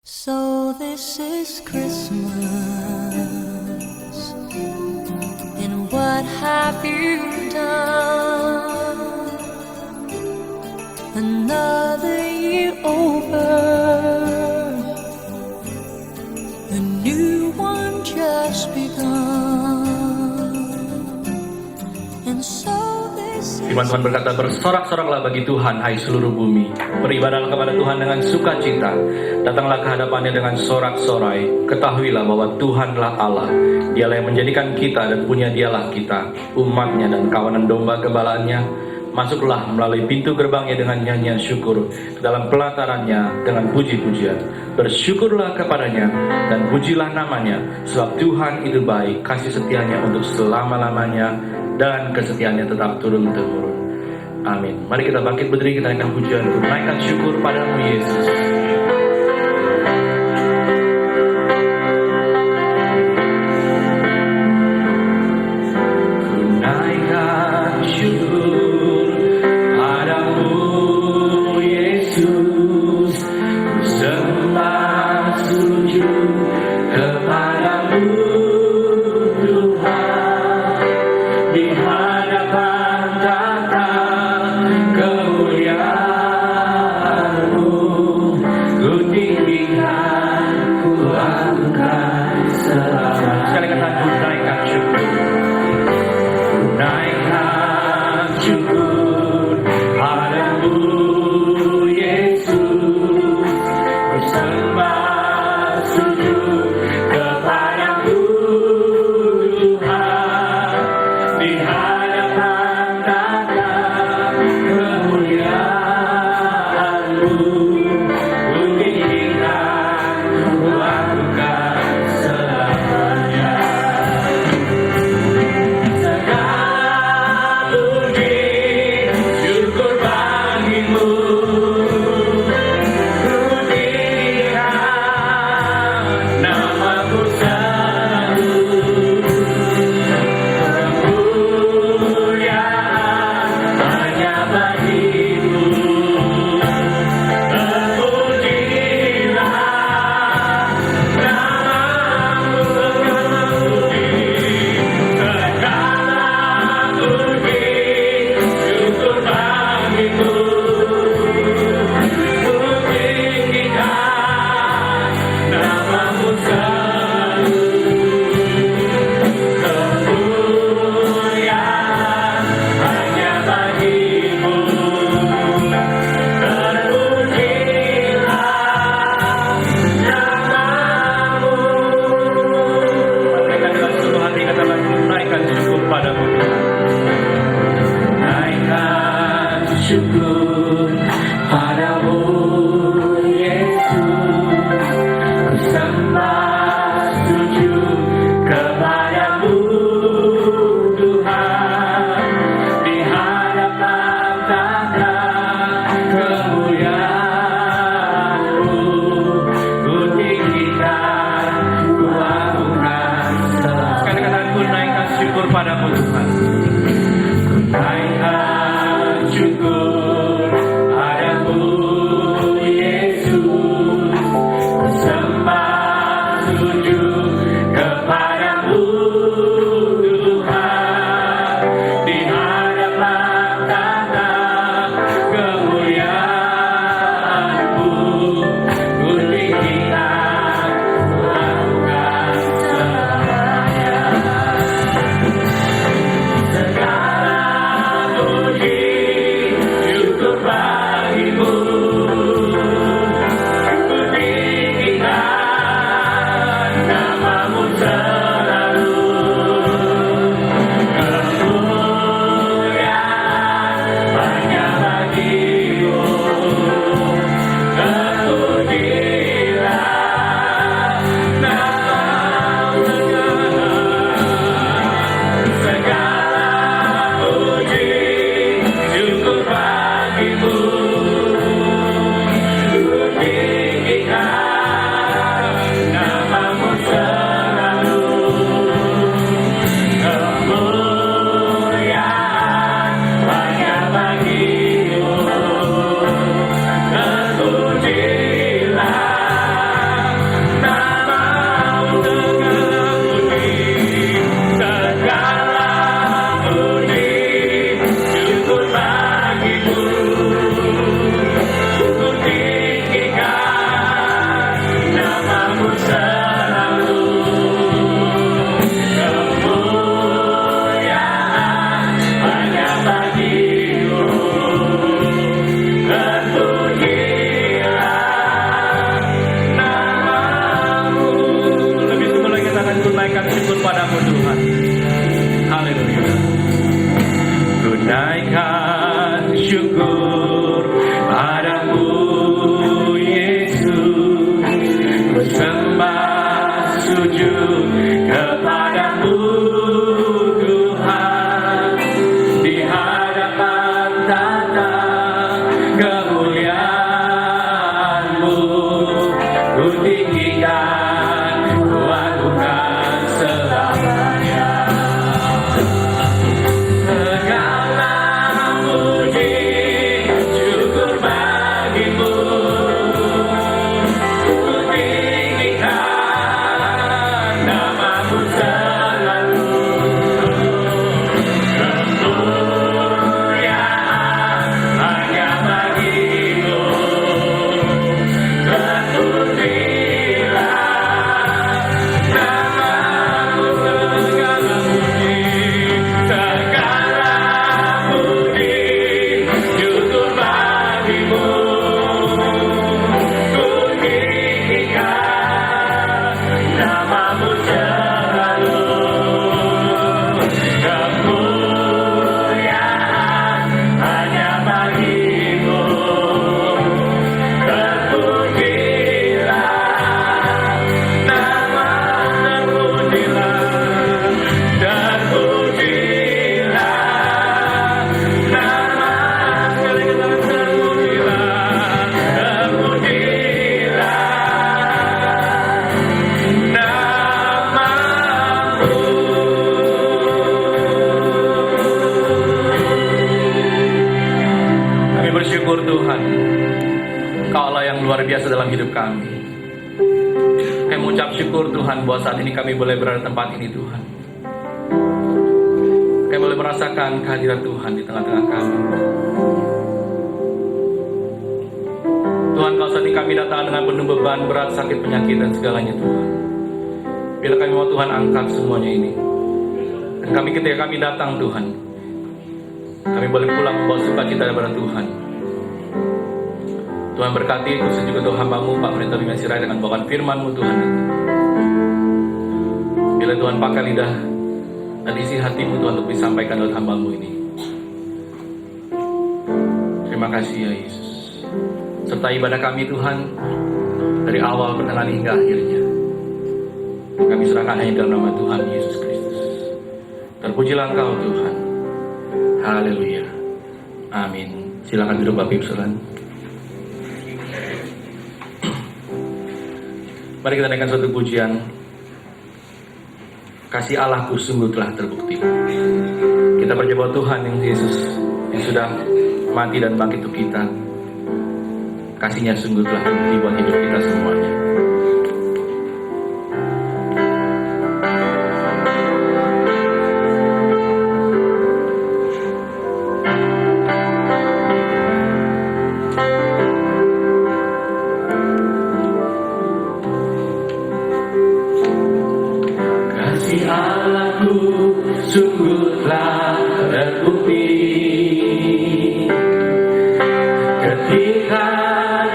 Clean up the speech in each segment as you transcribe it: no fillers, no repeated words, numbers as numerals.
So this is Christmas, and what have you done? Another year over, a new one just begun, and so this is... Firman Tuhan berkata, bersorak-soraklah bagi Tuhan, hai seluruh bumi. Beribadahlah kepada Tuhan dengan sukacita. Datanglah ke hadapannya dengan sorak-sorai. Ketahuilah bahwa Tuhanlah Allah. Dialah yang menjadikan kita dan punya dialah kita, umatnya dan kawanan domba gembalaannya. Masuklah melalui pintu gerbangnya dengan nyanyian syukur, ke dalam pelatarannya dengan puji-pujian. Bersyukurlah kepadanya dan pujilah namanya, sebab Tuhan itu baik, kasih setianya untuk selama-lamanya, dan kesetiaannya tetap turun-temurun. Amin. Mari kita bangkit berdiri, kita naikkan pujian, naikkan syukur padamu Yesus. Ku naikkan syukur padamu Yesus. Ku sembah sujud kepadamu Tuhan. Di hadapan tata kemuliaan-Mu, tinggikan, ku agungkan selamanya. Segala puji syukur bagimu, ku tinggikan namamu selalu. Kemuliaan hanya bagimu, terpujilah namamu segala puji, segala puji syukur bagimu, ku tinggikan namamu selalu. Kemuliaan hanya bagimu, terpujilah nama, terpujilah, terpujilah nama, sekali kita terpujilah, terpujilah namamu. Kami bersyukur Tuhan, Engkau Allah yang luar biasa dalam hidup kami. Kami mengucap syukur Tuhan bahwa saat ini kami boleh berada di tempat ini Tuhan. Kami boleh merasakan kehadiran Tuhan di tengah-tengah kami. Tuhan, kalau saat ini kami datang dengan penuh beban, berat, sakit, penyakit, dan segalanya Tuhan. Bila kami mau Tuhan angkat semuanya ini. Dan kami ketika kami datang Tuhan, kami boleh pulang membawa sukacita daripada Tuhan. Tuhan berkati khusus juga Tuhan hamba-Mu Pak Pendeta Bima Sirait dengan bawakan firman-Mu Tuhan. Bila Tuhan pakai lidah dan isi hati-Mu Tuhan untuk disampaikan oleh hamba-Mu ini. Terima kasih ya Yesus. Serta ibadah kami Tuhan dari awal pertengahan hingga akhirnya. Kami serahkan hanya dalam nama Tuhan Yesus Kristus. Terpujilah Engkau Tuhan. Haleluya. Amin. Silakan duduk Bapak Ibu Saudara. Mari kita naikkan suatu pujian. Kasih Allahku sungguh telah terbukti. Kita percaya bahwa Tuhan yang Yesus yang sudah mati dan bangkit untuk kita, kasih-Nya sungguh telah terbukti buat hidup kita semuanya. Kasih Allahku sungguh telah terbukti ketika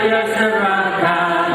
Dia serahkan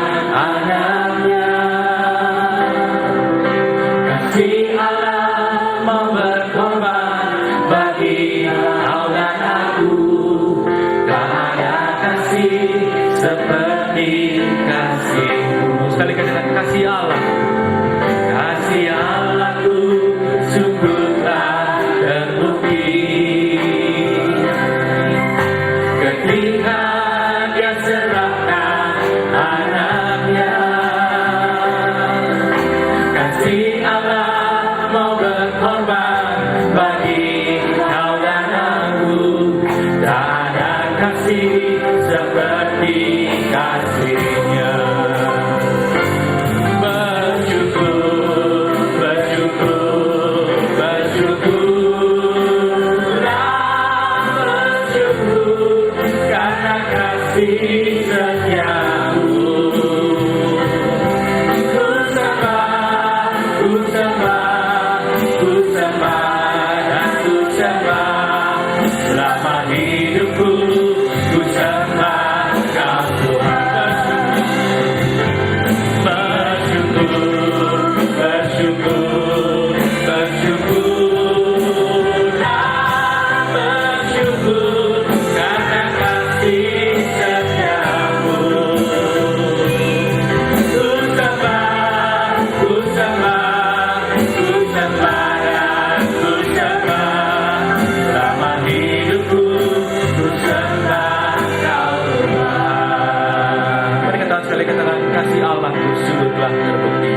telah terbukti.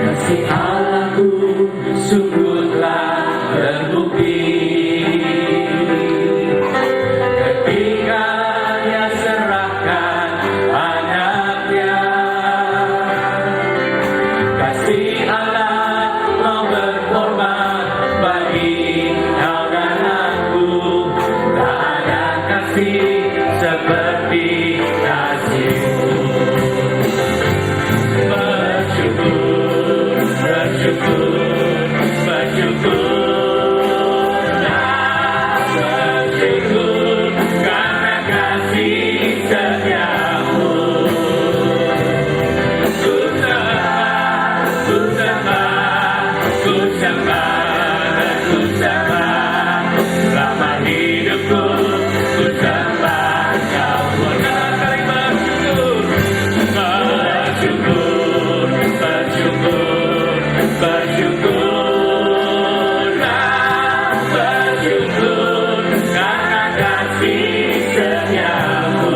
Kasih Allahku sungguh telah terbukti ketika Dia serahkan anaknya. Kasih Allah mau berkorban bagi kau dan aku. Tak ada kasih seperti kasih-Mu. Bersyukur, bersyukur, bersyukurlah, bersyukur karena kasih setia-Mu. Ku sembah, ku sembah, ku sembah, ku sembah, selama hidupku ku sembah Kau. Buatlah kali bersyukur, bersyukur, bersyukur, bersyukurlah, bersyukur karena kasih setia-Mu.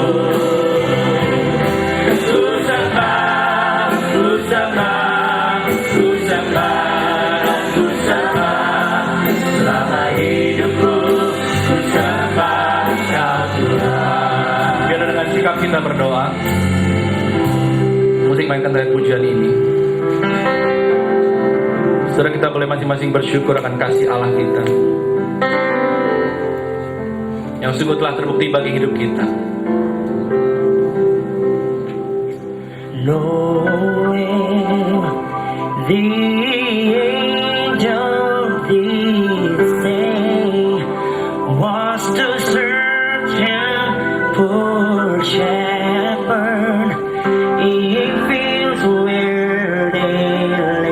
Ku sembah, ku sembah, ku sembah, ku sembah, selama hidupku ku sembah Kau Tuhan. Biar dengan sikap kita berdoa, musik mainkan tarian pujian ini, saudara, kita boleh masing-masing bersyukur akan kasih Allah kita yang sungguh telah terbukti bagi hidup kita. Knowing the angel did say was to search Him for shepherd in fields where they lay.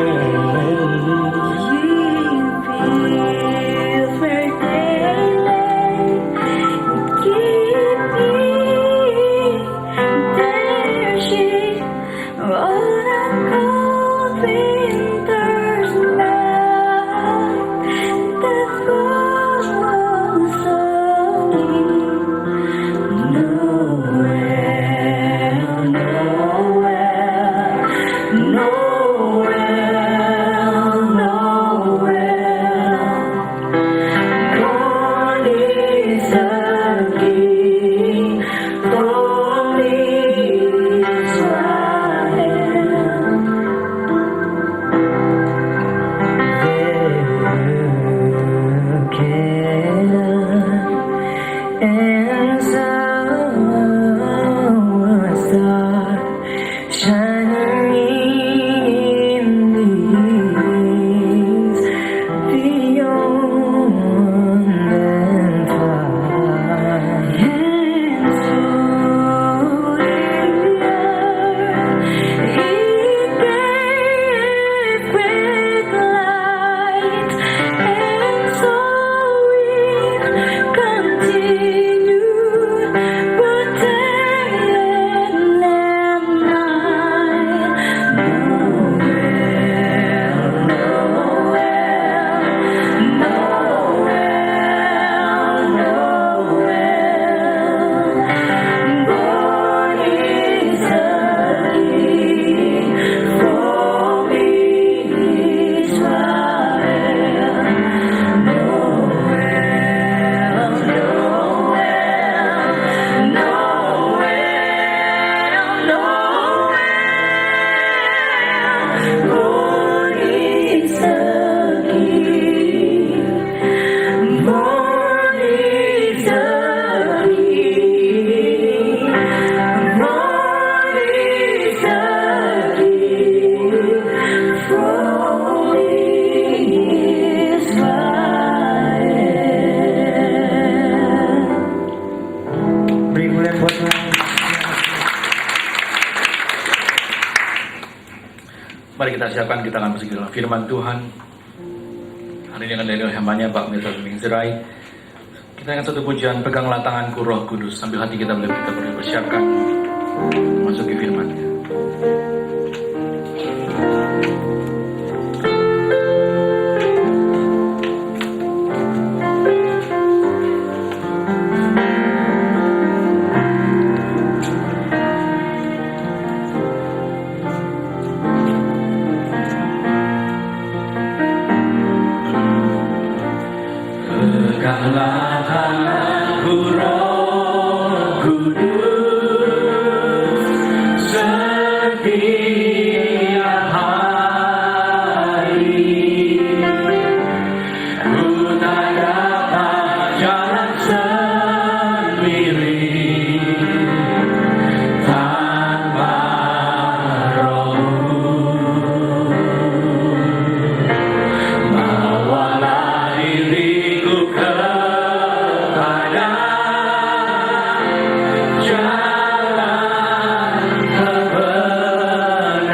Mari kita siapkan, kita akan bersih dalam firman Tuhan. Hari ini akan dari hambanya Pak Mirza Mingzirai. Kita ingat satu pujian, peganglah tanganku Roh Kudus. Sambil hati kita boleh bersiapkan masuki firman-Nya. Angkatlah tanganku Roh Kudus, setiap hari. Ku tak dapat jalan sendiri tanpa Roh-Mu. Bawalah diriku kepada jalan kebenaran,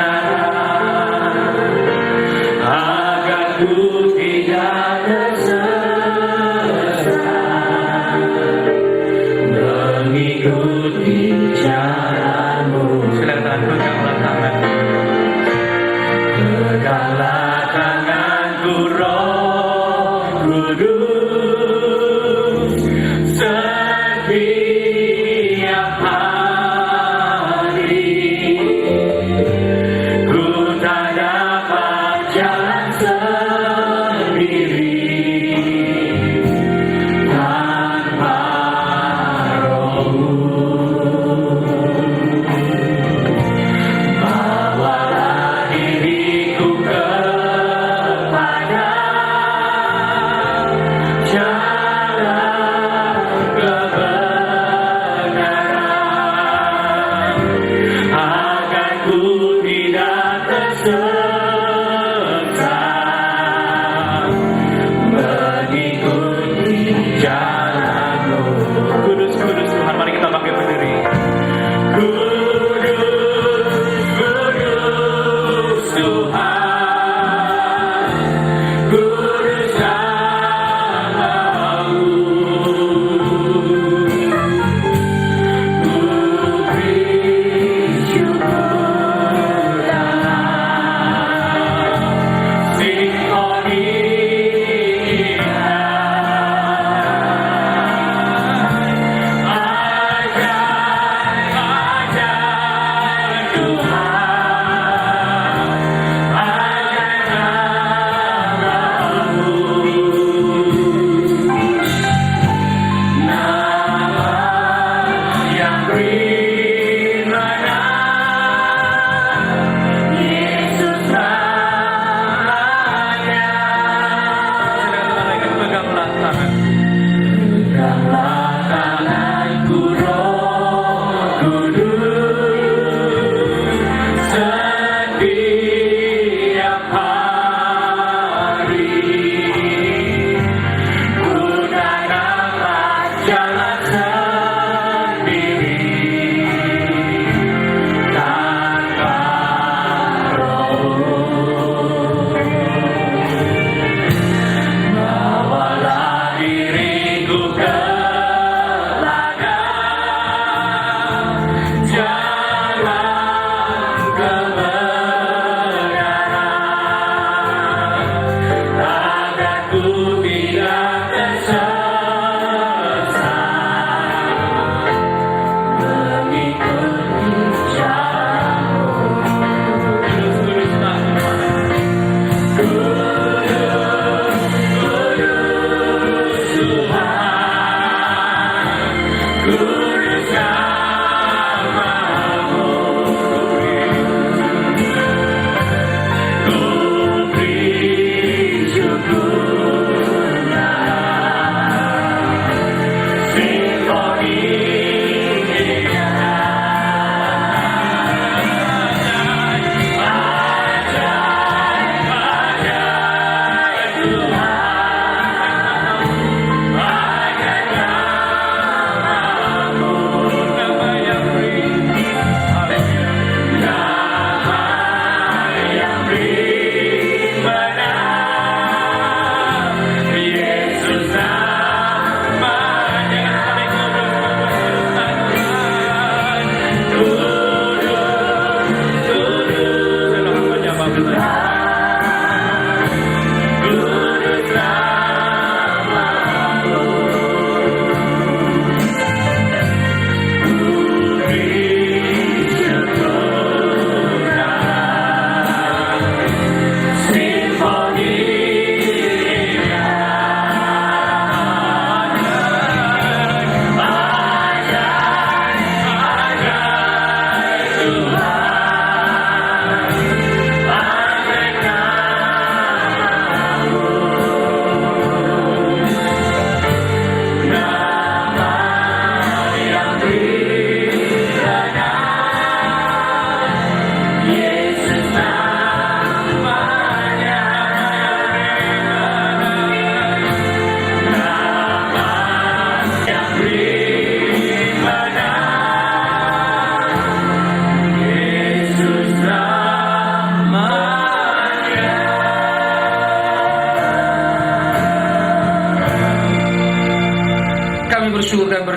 agar ku tidak tersesat, mengikuti jalan-Mu. Silakan peganglah tangan. Peganglah tanganku Roh Kudus, setiap hari. Ku tak dapat jalan sendiri tanpa Roh-Mu. Bawalah diriku kepada jalan kebenaran, agar ku tidak tersesat, mengikuti jalan-Mu. Kudus, kudus Tuhan, mari kita bangkit berdiri. Kudus, kudus Tuhan, kudus namamu. Ku beri syukur dan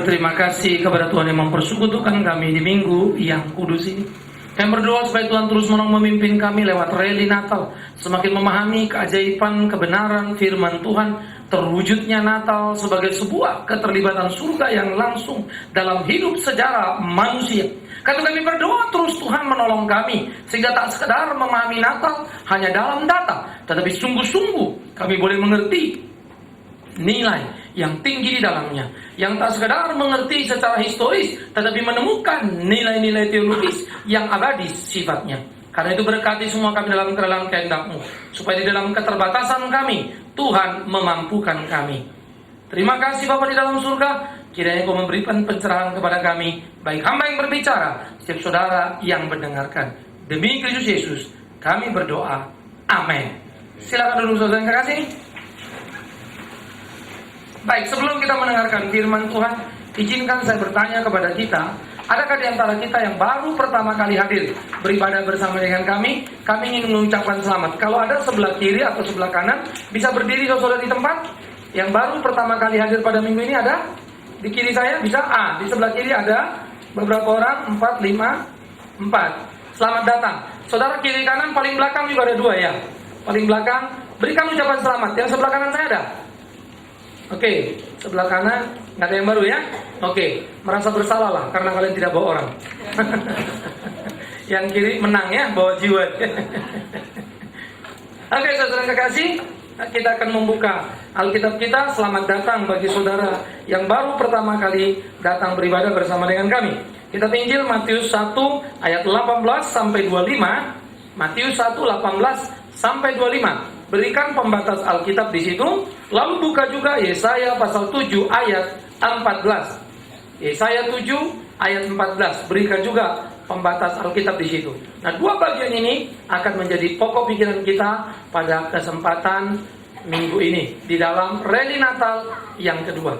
berterima kasih kepada Tuhan yang mempersekutukan kami di minggu yang kudus ini. Kami berdoa supaya Tuhan terus menolong memimpin kami lewat rally Natal, semakin memahami keajaiban kebenaran firman Tuhan, terwujudnya Natal sebagai sebuah keterlibatan surga yang langsung dalam hidup sejarah manusia. Karena kami berdoa terus Tuhan menolong kami, sehingga tak sekedar memahami Natal hanya dalam data, tetapi sungguh-sungguh kami boleh mengerti nilai yang tinggi di dalamnya, yang tak sekedar mengerti secara historis, tetapi menemukan nilai-nilai teologis yang abadi sifatnya. Karena itu berkati semua kami dalam kedalam kehendak-Mu, supaya di dalam keterbatasan kami, Tuhan memampukan kami. Terima kasih Bapa di dalam surga, kiranya Kau memberikan pencerahan kepada kami, baik hamba yang berbicara, setiap saudara yang mendengarkan. Demi Kristus Yesus, kami berdoa. Amin. Silakan dulu saudara yang kekasih. Baik, sebelum kita mendengarkan firman Tuhan, izinkan saya bertanya kepada kita, adakah di antara kita yang baru pertama kali hadir beribadah bersama dengan kami ingin mengucapkan selamat. Kalau ada sebelah kiri atau sebelah kanan, bisa berdiri saudara di tempat. Yang baru pertama kali hadir pada minggu ini ada? Di kiri saya bisa? Di sebelah kiri ada beberapa orang, 4, 5, 4. Selamat datang. Saudara kiri kanan, paling belakang juga ada 2 ya. Paling belakang, berikan ucapan selamat. Yang sebelah kanan saya ada? Oke, sebelah kanan nggak ada yang baru ya? Oke, merasa bersalah lah karena kalian tidak bawa orang. Yang kiri menang ya, bawa jiwa. Oke, saudara kekasih, kita akan membuka Alkitab kita. Selamat datang bagi saudara yang baru pertama kali datang beribadah bersama dengan kami. Kita Injil Matius 1 ayat 18 sampai 25. Matius 1 18 sampai 25. Berikan pembatas Alkitab di situ. Lalu buka juga Yesaya pasal 7 ayat 14. Yesaya 7 ayat 14. Berikan juga pembatas Alkitab di situ. Nah, 2 bagian ini akan menjadi pokok pikiran kita pada kesempatan minggu ini di dalam rally Natal yang kedua.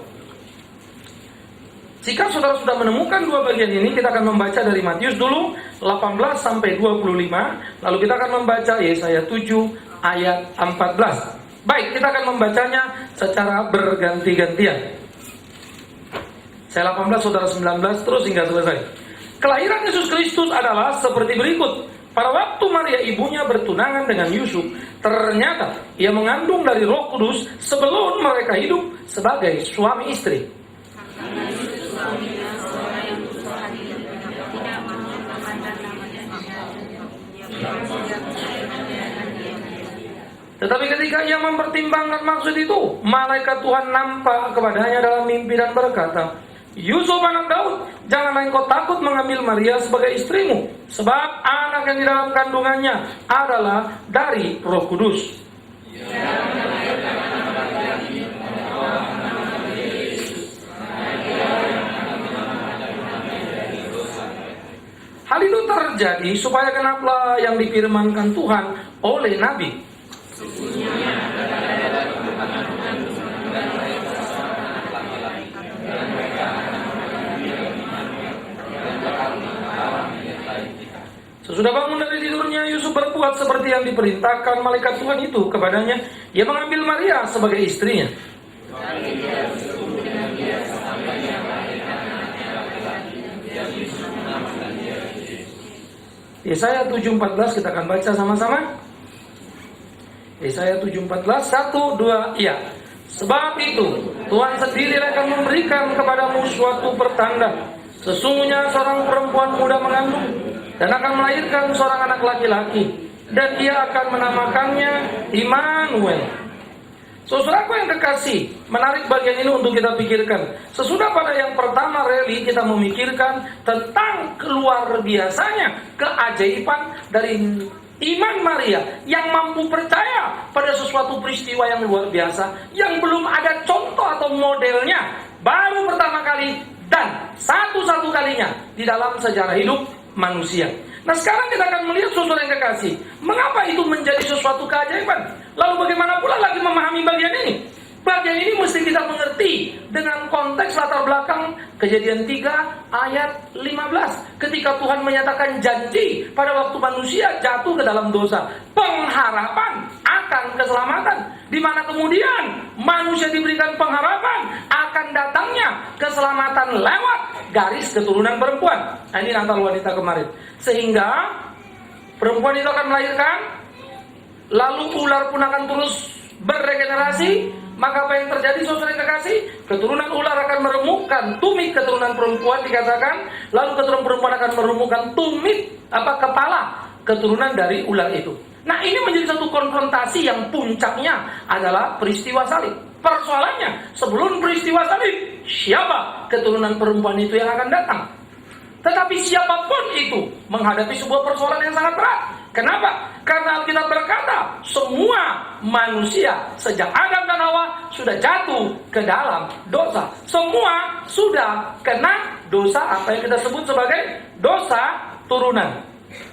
Jika saudara sudah menemukan 2 bagian ini, kita akan membaca dari Matius dulu 18 sampai 25, lalu kita akan membaca Yesaya 7 ayat 14. Baik, kita akan membacanya secara berganti-gantian. Saya 18, saudara 19, terus hingga selesai. Kelahiran Yesus Kristus adalah seperti berikut. Pada waktu Maria ibunya bertunangan dengan Yusuf, ternyata ia mengandung dari Roh Kudus sebelum mereka hidup sebagai suami istri. Tetapi ketika ia mempertimbangkan maksud itu, malaikat Tuhan nampak kepadanya dalam mimpi dan berkata, Yusuf anak Daud, janganlah engkau takut mengambil Maria sebagai istrimu, sebab anak yang di dalam kandungannya adalah dari Roh Kudus. Hal itu terjadi supaya genaplah yang difirmankan Tuhan oleh Nabi. Sesudah bangun dari tidurnya, Yusuf berbuat seperti yang diperintahkan malaikat Tuhan itu kepadanya. Ia mengambil Maria sebagai istrinya. Yesaya 7:14 kita akan baca sama-sama. Yesaya 7:14, 1, 2, iya. Sebab itu Tuhan sendiri akan memberikan kepadamu suatu pertanda. Sesungguhnya seorang perempuan muda mengandung dan akan melahirkan seorang anak laki-laki, dan ia akan menamakannya Immanuel. Saudaraku yang kekasih, menarik bagian ini untuk kita pikirkan. Sesudah pada yang pertama rally kita memikirkan tentang keluar biasanya keajaiban dari iman Maria yang mampu percaya pada sesuatu peristiwa yang luar biasa yang belum ada contoh atau modelnya, baru pertama kali dan satu-satu kalinya di dalam sejarah hidup manusia. Nah, sekarang kita akan melihat saudara yang kekasih, mengapa itu menjadi sesuatu keajaiban. Lalu bagaimana pula lagi memahami bagian ini? Bagian ini mesti kita mengerti dengan konteks latar belakang Kejadian 3 ayat 15. Ketika Tuhan menyatakan janji pada waktu manusia jatuh ke dalam dosa, pengharapan akan keselamatan, di mana kemudian manusia diberikan pengharapan akan akan datangnya keselamatan lewat garis keturunan perempuan. Nah, ini Natal wanita kemarin. Sehingga perempuan itu akan melahirkan, lalu ular pun akan terus beregenerasi. Maka apa yang terjadi, saudara yang kekasih? Keturunan ular akan meremukkan tumit keturunan perempuan, dikatakan. Lalu keturunan perempuan akan meremukkan tumit kepala keturunan dari ular itu. Nah, ini menjadi satu konfrontasi yang puncaknya adalah peristiwa salib. Persoalannya, sebelum peristiwa salib, siapa keturunan perempuan itu yang akan datang? Tetapi siapapun itu menghadapi sebuah persoalan yang sangat berat. Kenapa? Karena Alkitab berkata, semua manusia sejak Adam dan Hawa sudah jatuh ke dalam dosa. Semua sudah kena dosa, apa yang kita sebut sebagai dosa turunan.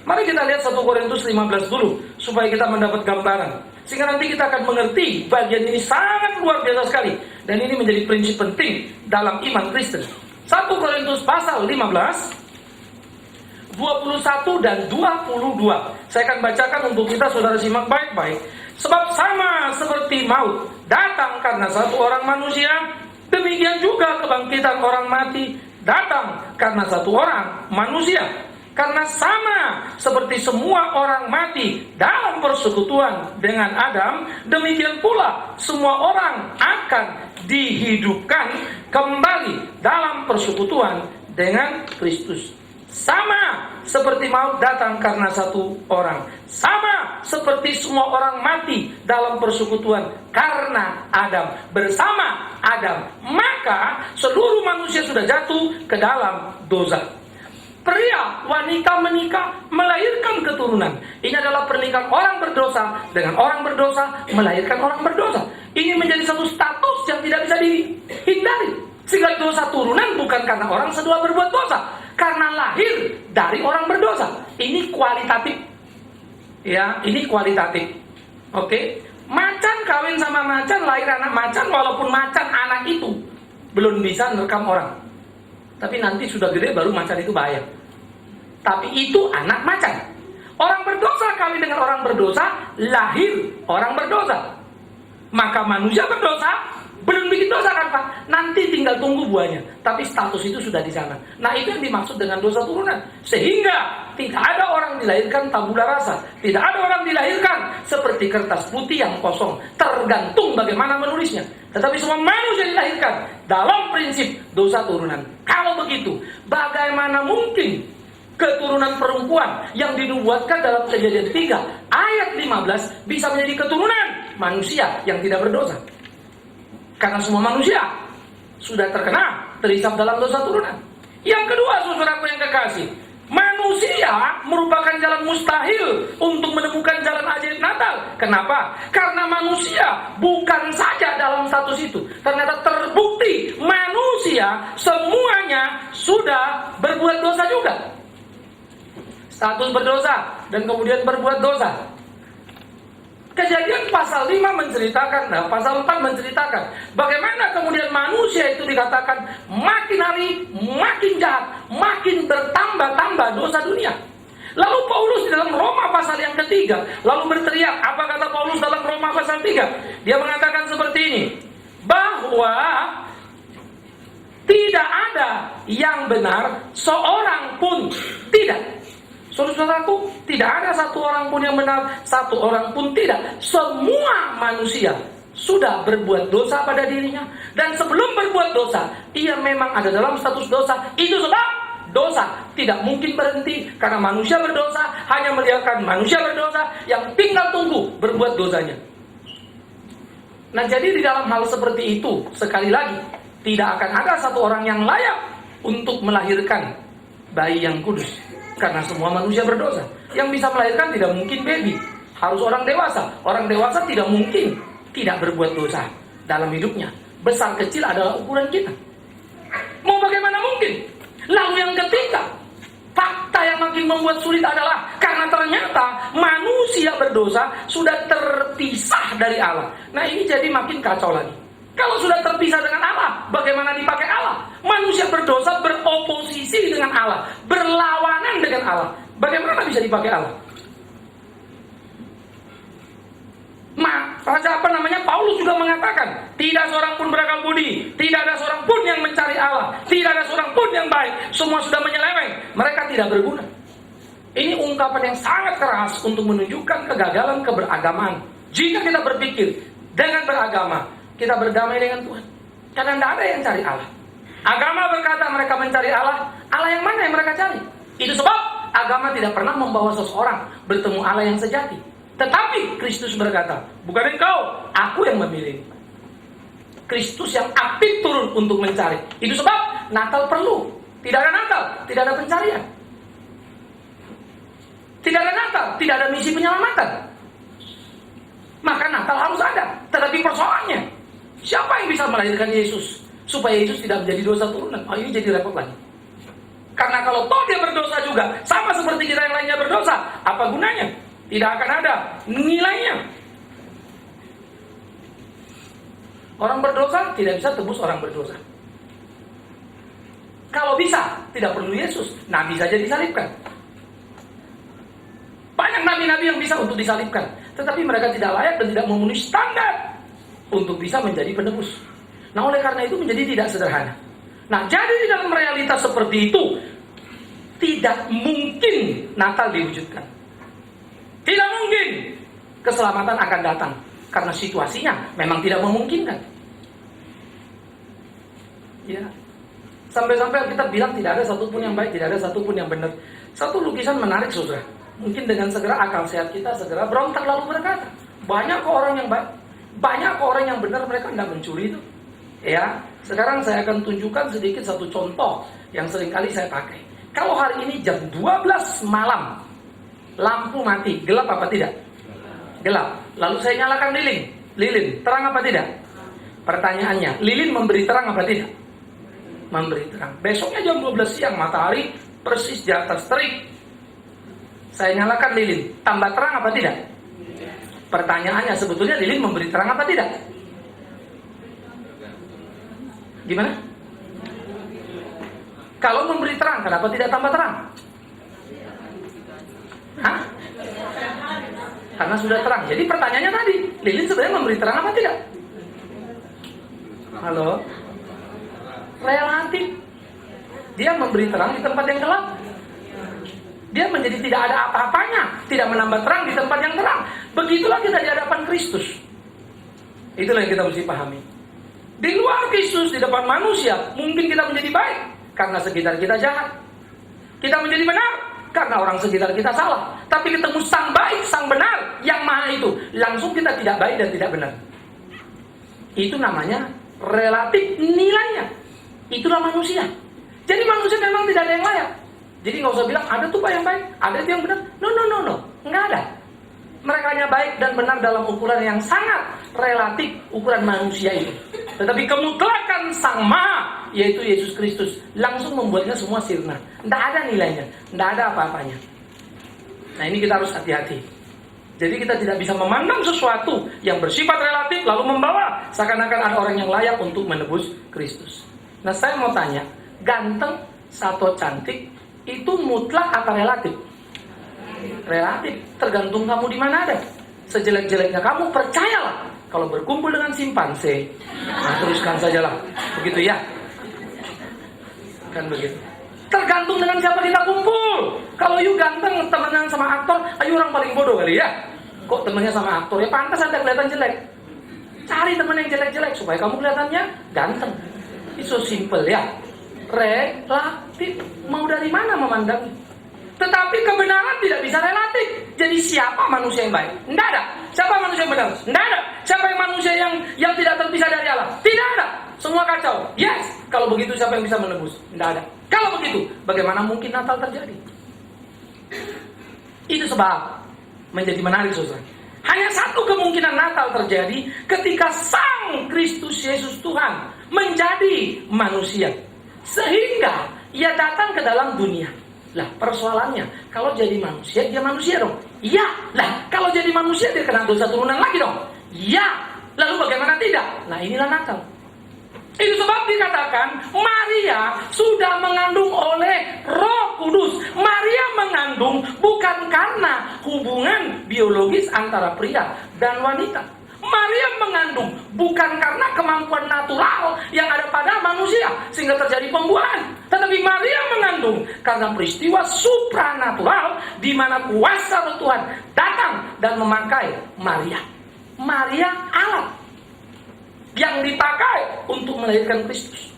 Mari kita lihat 1 Korintus 15 dulu, supaya kita mendapat gambaran. Sehingga nanti kita akan mengerti bagian ini sangat luar biasa sekali. Dan ini menjadi prinsip penting dalam iman Kristen. 1 Korintus pasal 15, 21 dan 22. Saya akan bacakan untuk kita, saudara simak baik-baik. Sebab sama seperti maut datang karena satu orang manusia, demikian juga kebangkitan orang mati datang karena satu orang manusia. Karena sama seperti semua orang mati dalam persekutuan dengan Adam, demikian pula semua orang akan dihidupkan kembali dalam persekutuan dengan Kristus. Sama seperti maut datang karena satu orang, sama seperti semua orang mati dalam persekutuan karena Adam. Bersama Adam, maka seluruh manusia sudah jatuh ke dalam dosa. Pria, wanita menikah, melahirkan keturunan. Ini adalah pernikahan orang berdosa dengan orang berdosa, melahirkan orang berdosa. Ini menjadi satu status yang tidak bisa dihindari. Sehingga dosa turunan bukan karena orang sedua berbuat dosa, karena lahir dari orang berdosa. Ini kualitatif. Ya, ini kualitatif. Oke. Macan kawin sama macan, lahir anak macan, walaupun macan anak itu belum bisa merekam orang. Tapi nanti sudah gede baru macan itu bahaya. Tapi itu anak macan. Orang berdosa kawin dengan orang berdosa, lahir orang berdosa. Maka manusia berdosa belum bikin dosa kan Pak? Nanti tinggal tunggu buahnya. Tapi status itu sudah di sana. Nah, itu yang dimaksud dengan dosa turunan. Sehingga tidak ada orang dilahirkan tabula rasa. Tidak ada orang dilahirkan seperti kertas putih yang kosong. Tergantung bagaimana menulisnya. Tetapi semua manusia dilahirkan dalam prinsip dosa turunan. Kalau begitu, bagaimana mungkin keturunan perempuan yang dinubuatkan dalam Kejadian 3 ayat 15 bisa menjadi keturunan manusia yang tidak berdosa? Karena semua manusia sudah terhisap dalam dosa turunan. Yang kedua, saudaraku yang kekasih, manusia merupakan jalan mustahil untuk menemukan jalan ajaib Natal. Kenapa? Karena manusia bukan saja dalam status itu. Ternyata terbukti manusia semuanya sudah berbuat dosa juga. Status berdosa dan kemudian berbuat dosa. Kejadian pasal 5 menceritakan, pasal 4 menceritakan bagaimana kemudian manusia itu dikatakan makin hari makin jahat, makin bertambah-tambah dosa dunia. Lalu Paulus di dalam Roma pasal yang ketiga lalu berteriak. Apa kata Paulus dalam Roma pasal 3? Dia mengatakan seperti ini, bahwa tidak ada yang benar seorang pun tidak. Saudaraku, tidak ada satu orang pun yang benar, satu orang pun tidak. Semua manusia sudah berbuat dosa pada dirinya. Dan sebelum berbuat dosa, ia memang ada dalam status dosa. Itu sebab dosa tidak mungkin berhenti. Karena manusia berdosa hanya melihatkan manusia berdosa yang tinggal tunggu berbuat dosanya. Nah, jadi di dalam hal seperti itu, sekali lagi, tidak akan ada satu orang yang layak untuk melahirkan bayi yang kudus. Karena semua manusia berdosa. Yang bisa melahirkan tidak mungkin baby, harus orang dewasa. Orang dewasa tidak mungkin tidak berbuat dosa dalam hidupnya. Besar kecil adalah ukuran kita. Mau bagaimana mungkin? Lalu yang ketiga, fakta yang makin membuat sulit adalah karena ternyata manusia berdosa sudah terpisah dari Allah. Nah, ini jadi makin kacau lagi. Kalau sudah terpisah dengan Allah, bagaimana dipakai Allah? Manusia berdosa beroposisi dengan Allah, berlawanan dengan Allah. Bagaimana bisa dipakai Allah? Raja Paulus Paulus juga mengatakan, tidak seorang pun berakal budi, tidak ada seorang pun yang mencari Allah, tidak ada seorang pun yang baik, semua sudah menyeleweng, mereka tidak berguna. Ini ungkapan yang sangat keras untuk menunjukkan kegagalan keberagamaan. Jika kita berpikir dengan beragama, kita berdamai dengan Tuhan. Karena tidak ada yang cari Allah. Agama berkata mereka mencari Allah, Allah yang mana yang mereka cari? Itu sebab agama tidak pernah membawa seseorang bertemu Allah yang sejati. Tetapi Kristus berkata, bukan engkau, aku yang memilih. Kristus yang aktif turun untuk mencari. Itu sebab Natal perlu. Tidak ada Natal, tidak ada pencarian. Tidak ada Natal, tidak ada misi penyelamatan. Maka Natal harus ada. Tetapi persoalannya, siapa yang bisa melahirkan Yesus supaya Yesus tidak menjadi dosa turunan? Oh, ini jadi repot lagi. Karena kalau toh dia berdosa juga, sama seperti kita yang lainnya berdosa, apa gunanya? Tidak akan ada nilainya. Orang berdosa tidak bisa tebus orang berdosa. Kalau bisa, tidak perlu Yesus. Nabi saja disalibkan. Banyak nabi-nabi yang bisa untuk disalibkan, tetapi mereka tidak layak dan tidak memenuhi standar untuk bisa menjadi penebus. Nah, oleh karena itu menjadi tidak sederhana. Nah, jadi di dalam realitas seperti itu, tidak mungkin Natal diwujudkan. Tidak mungkin keselamatan akan datang, karena situasinya memang tidak memungkinkan. Ya, sampai-sampai kita bilang tidak ada satupun yang baik, tidak ada satupun yang benar. Satu lukisan menarik, saudara. Mungkin dengan segera akal sehat kita segera berontak lalu berkata, banyak kok orang yang baik, banyak kok orang yang benar, mereka tidak mencuri itu. Ya, sekarang saya akan tunjukkan sedikit satu contoh yang seringkali saya pakai. Kalau hari ini jam 12 malam, lampu mati, gelap apa tidak? Gelap. Lalu saya nyalakan lilin, terang apa tidak? Pertanyaannya, lilin memberi terang apa tidak? Memberi terang. Besoknya jam 12 siang, matahari persis di atas terik. Saya nyalakan lilin, tambah terang apa tidak? Pertanyaannya, sebetulnya lilin memberi terang apa tidak? Gimana? Kalau memberi terang, kenapa tidak tambah terang? Hah? Karena sudah terang. Jadi pertanyaannya tadi, lilin sebenarnya memberi terang apa tidak? Halo? Relatif. Dia memberi terang di tempat yang gelap. Dia menjadi tidak ada apa-apanya, tidak menambah terang di tempat yang terang. Begitulah kita di hadapan Kristus. Itulah yang kita mesti pahami. Di luar Kristus, di depan manusia, mungkin kita menjadi baik karena sekitar kita jahat. Kita menjadi benar karena orang sekitar kita salah. Tapi ketemu sang baik, sang benar, yang maha itu, langsung kita tidak baik dan tidak benar. Itu namanya relatif nilainya. Itulah manusia. Jadi manusia memang tidak ada yang layak. Jadi nggak usah bilang ada tuh Pak yang baik, ada tuh yang benar. No, nggak ada. Mereka hanya baik dan benar dalam ukuran yang sangat relatif, ukuran manusia itu. Tetapi kemutlakan sang maha, yaitu Yesus Kristus, langsung membuatnya semua sirna. Tidak ada nilainya, tidak ada apa-apanya. Nah, ini kita harus hati-hati. Jadi kita tidak bisa memandang sesuatu yang bersifat relatif lalu membawa seakan-akan ada orang yang layak untuk menebus Kristus. Nah, saya mau tanya, ganteng atau cantik itu mutlak apa relatif? Relatif, tergantung kamu di mana ada. Sejelek-jeleknya kamu, percayalah, kalau berkumpul dengan simpanse, nah teruskan sajalah, begitu ya. Kan begitu. Tergantung dengan siapa kita kumpul. Kalau you ganteng temenan sama aktor, ayo orang paling bodoh kali ya. Kok temennya sama aktor? Ya pantas Anda kelihatan jelek. Cari teman yang jelek-jelek supaya kamu kelihatannya ganteng. It's so simple ya. Relatif. Mau dari mana memandang? Tetapi kebenaran tidak bisa relatif. Jadi siapa manusia yang baik? Tidak ada. Siapa manusia yang benar? Tidak ada. Siapa yang manusia yang tidak terpisah dari Allah? Tidak ada. Semua kacau. Yes. Kalau begitu siapa yang bisa menebus? Tidak ada. Kalau begitu, bagaimana mungkin Natal terjadi? Itu sebab menjadi menarik, saudara. Hanya satu kemungkinan Natal terjadi ketika Sang Kristus Yesus Tuhan menjadi manusia. Sehingga ia datang ke dalam dunia. Lah, persoalannya, kalau jadi manusia, dia manusia dong. Iya. Lah, kalau jadi manusia, dia kena dosa turunan lagi dong. Iya. Lalu bagaimana tidak? Nah, inilah Natal. Itu sebab dikatakan Maria sudah mengandung oleh Roh Kudus. Maria mengandung bukan karena hubungan biologis antara pria dan wanita. Maria mengandung bukan karena kemampuan natural yang ada pada manusia sehingga terjadi pembuahan, tetapi Maria mengandung karena peristiwa supranatural di mana kuasa Roh Tuhan datang dan memakai Maria. Maria alat yang dipakai untuk melahirkan Kristus.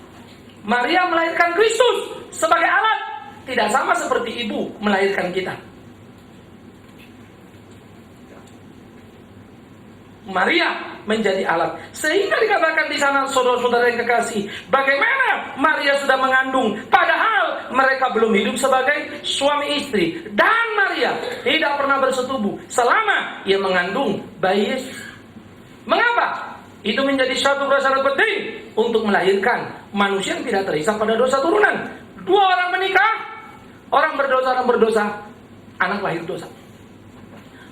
Maria melahirkan Kristus sebagai alat, tidak sama seperti ibu melahirkan kita. Maria menjadi alat, sehingga dikatakan di sana, saudara-saudara yang kekasih, bagaimana Maria sudah mengandung padahal mereka belum hidup sebagai suami istri, dan Maria tidak pernah bersetubuh selama ia mengandung bayi Yesus. Mengapa? Itu menjadi suatu prasyarat penting untuk melahirkan manusia yang tidak terhisap pada dosa turunan. Dua orang menikah, orang berdosa, anak lahir dosa.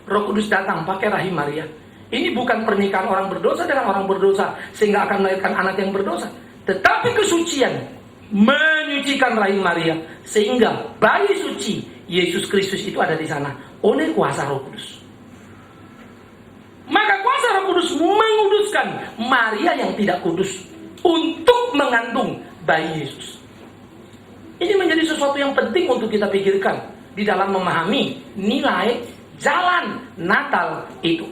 Roh Kudus datang pakai rahim Maria. Ini bukan pernikahan orang berdosa dengan orang berdosa sehingga akan melahirkan anak yang berdosa, tetapi kesucian menyucikan rahim Maria sehingga bayi suci Yesus Kristus itu ada di sana oleh kuasa Roh Kudus. Maka kuasa Roh Kudus menguduskan Maria yang tidak kudus untuk mengandung bayi Yesus. Ini menjadi sesuatu yang penting untuk kita pikirkan di dalam memahami nilai jalan Natal itu.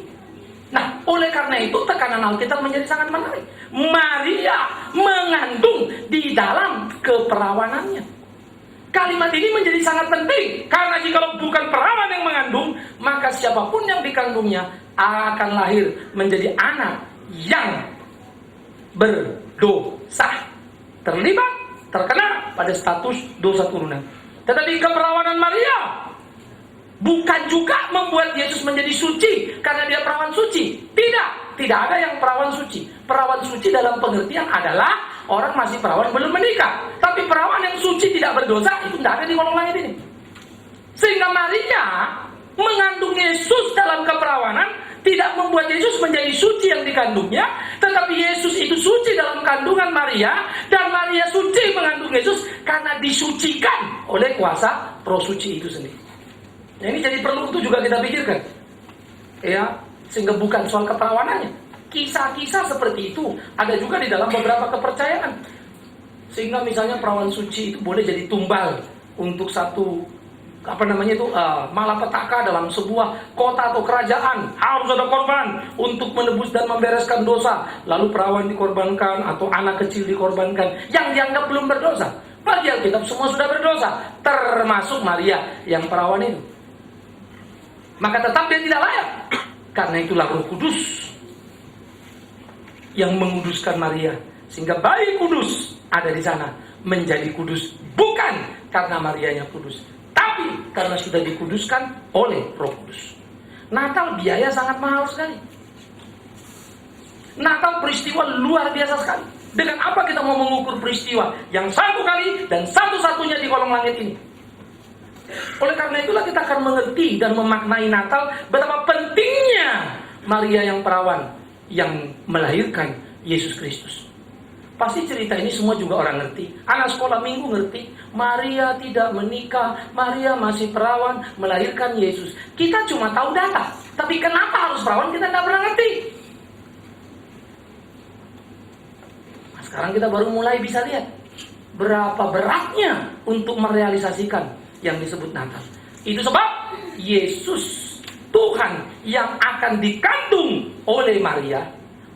Nah, oleh karena itu tekanan Alkitab menjadi sangat menarik. Maria mengandung di dalam keperawanannya. Kalimat ini menjadi sangat penting karena jika bukan perawan yang mengandung, maka siapapun yang dikandungnya akan lahir menjadi anak yang berdosa, terlibat, terkena pada status dosa turunan. Tetapi keperawanan Maria bukan juga membuat Yesus menjadi suci karena dia perawan suci. Tidak ada yang perawan suci. Perawan suci dalam pengertian adalah orang masih perawan belum menikah. Tapi perawan yang suci tidak berdosa itu tidak ada di kolong langit ini. Sehingga Maria mengandung Yesus dalam keperawanan tidak membuat Yesus menjadi suci yang dikandungnya, tetapi Yesus itu suci dalam kandungan Maria, dan Maria suci mengandung Yesus karena disucikan oleh kuasa Roh Suci itu sendiri. Nah, ini jadi perlu untuk juga kita pikirkan, ya, sehingga bukan soal keperawanannya. Kisah-kisah seperti itu ada juga di dalam beberapa kepercayaan, sehingga misalnya perawan suci itu boleh jadi tumbal untuk satu malapetaka dalam sebuah kota atau kerajaan. Harus ada korban untuk menebus dan membereskan dosa. Lalu perawan dikorbankan atau anak kecil dikorbankan yang dianggap belum berdosa. Bagi Alkitab semua sudah berdosa, termasuk Maria yang perawan itu. Maka tetap dia tidak layak. Karena itulah Roh Kudus yang menguduskan Maria, sehingga bayi kudus ada di sana menjadi kudus bukan karena Marianya kudus, tapi karena sudah dikuduskan oleh Roh Kudus. Natal biaya sangat mahal sekali. Natal peristiwa luar biasa sekali. Dengan apa kita mau mengukur peristiwa yang satu kali dan satu-satunya di kolong langit ini? Oleh karena itulah kita akan mengerti dan memaknai Natal betapa pentingnya Maria yang perawan yang melahirkan Yesus Kristus. Pasti cerita ini semua juga orang ngerti. Anak sekolah minggu ngerti. Maria tidak menikah, Maria masih perawan melahirkan Yesus. Kita cuma tahu data, tapi kenapa harus perawan kita tidak pernah ngerti. Nah, sekarang kita baru mulai bisa lihat berapa beratnya untuk merealisasikan yang disebut Natal. Itu sebab Yesus Tuhan yang akan dikandung oleh Maria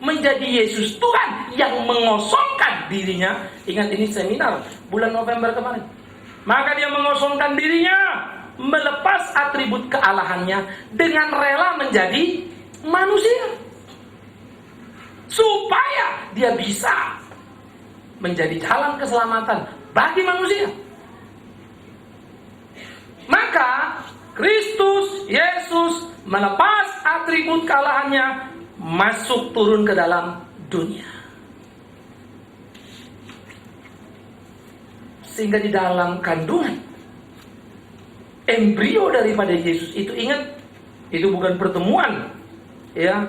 menjadi Yesus Tuhan yang mengosongkan dirinya. Ingat, ini seminar bulan November kemarin. Maka dia mengosongkan dirinya, melepas atribut kealahannya dengan rela menjadi manusia, supaya dia bisa menjadi jalan keselamatan bagi manusia. Maka Kristus Yesus melepas atribut kealahannya, masuk turun ke dalam dunia. Sehingga di dalam kandungan embrio daripada Yesus itu, ingat, itu bukan pertemuan, ya,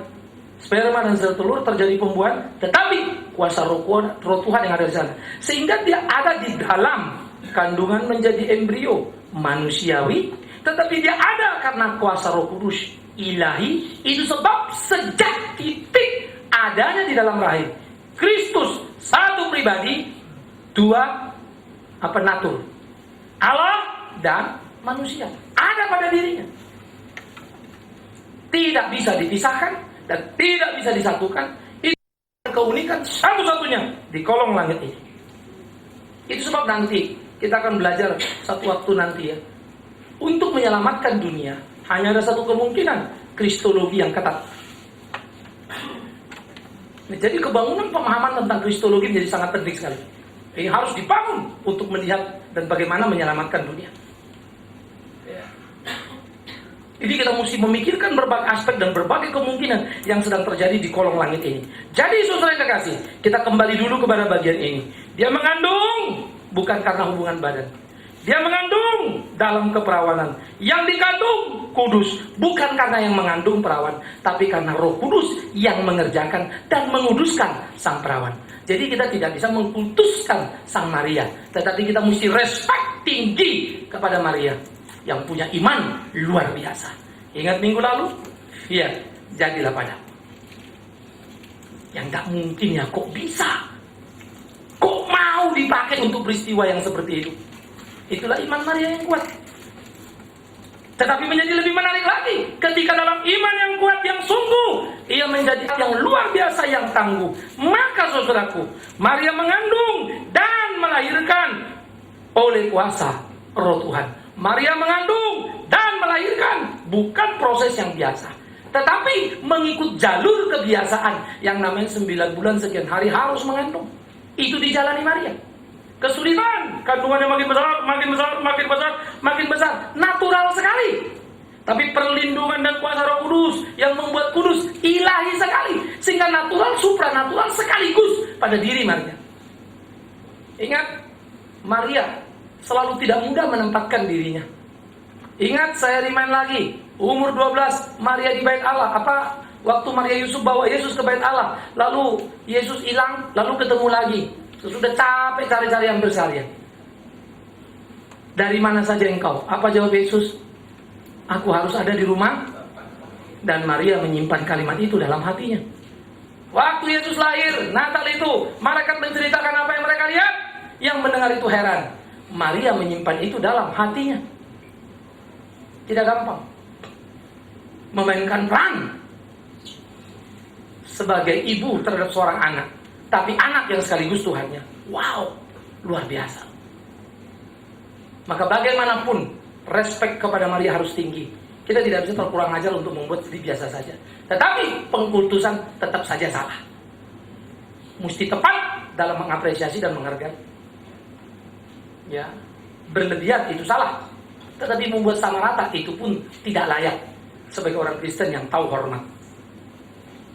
sperma dan sel telur terjadi pembuahan, tetapi kuasa Roh Tuhan yang ada di sana. Sehingga dia ada di dalam kandungan menjadi embrio manusiawi, tetapi dia ada karena kuasa Roh Kudus ilahi. Itu sebab sejak titik adanya di dalam rahim Kristus, satu pribadi, dua natur, Allah dan manusia ada pada dirinya, tidak bisa dipisahkan dan tidak bisa disatukan. Itu keunikan satu-satunya di kolong langit ini. Itu sebab nanti kita akan belajar satu waktu nanti ya, untuk menyelamatkan dunia hanya ada satu kemungkinan, kristologi yang ketat. Nah, jadi kebangunan pemahaman tentang kristologi menjadi sangat penting sekali. Ini harus dibangun untuk melihat dan bagaimana menyelamatkan dunia. Jadi kita mesti memikirkan berbagai aspek dan berbagai kemungkinan yang sedang terjadi di kolong langit ini. Jadi saudara yang kekasih, kita kembali dulu kepada bagian ini. Dia mengandung bukan karena hubungan badan. Dia mengandung dalam keperawanan. Yang dikandung kudus, bukan karena yang mengandung perawan, tapi karena Roh Kudus yang mengerjakan dan menguduskan sang perawan. Jadi kita tidak bisa mengkultuskan sang Maria, tetapi kita mesti respect tinggi kepada Maria yang punya iman luar biasa. Ingat minggu lalu? Iya, jadilah padamu. Yang tak mungkin ya, kok bisa? Kok mau dipakai untuk peristiwa yang seperti itu? Itulah iman Maria yang kuat. Tetapi menjadi lebih menarik lagi ketika dalam iman yang kuat, yang sungguh, ia menjadi yang luar biasa, yang tangguh. Maka saudaraku, Maria mengandung dan melahirkan oleh kuasa Roh Tuhan. Maria mengandung dan melahirkan bukan proses yang biasa, tetapi mengikut jalur kebiasaan yang namanya 9 bulan sekian hari harus mengandung. Itu dijalani Maria. Kesulitan, kandungannya makin besar, makin besar, makin besar, makin besar. Natural sekali. Tapi perlindungan dan kuasa Roh Kudus yang membuat kudus ilahi sekali. Sehingga natural, supranatural sekaligus pada diri Maria. Ingat, Maria selalu tidak mudah menempatkan dirinya. Ingat, saya remind lagi, umur 12, Maria di bait Allah. Waktu Maria Yusuf bawa Yesus ke bait Allah, lalu Yesus hilang, lalu ketemu lagi. Sudah capek cari-cari hampir seharian. Dari mana saja engkau? Apa jawab Yesus? Aku harus ada di rumah. Dan Maria menyimpan kalimat itu dalam hatinya. Waktu Yesus lahir, Natal itu, malaikat menceritakan apa yang mereka lihat. Yang mendengar itu heran. Maria menyimpan itu dalam hatinya. Tidak gampang memainkan peran sebagai ibu terhadap seorang anak, tapi anak yang sekaligus Tuhannya. Wow, luar biasa. Maka bagaimanapun respek kepada Maria harus tinggi. Kita tidak bisa terkurang ajar untuk membuat seperti biasa saja. Tetapi pengkultusan tetap saja salah. Mesti tepat dalam mengapresiasi dan menghargai. Ya, berlebihan itu salah. Tetapi membuat sama rata itu pun tidak layak sebagai orang Kristen yang tahu hormat.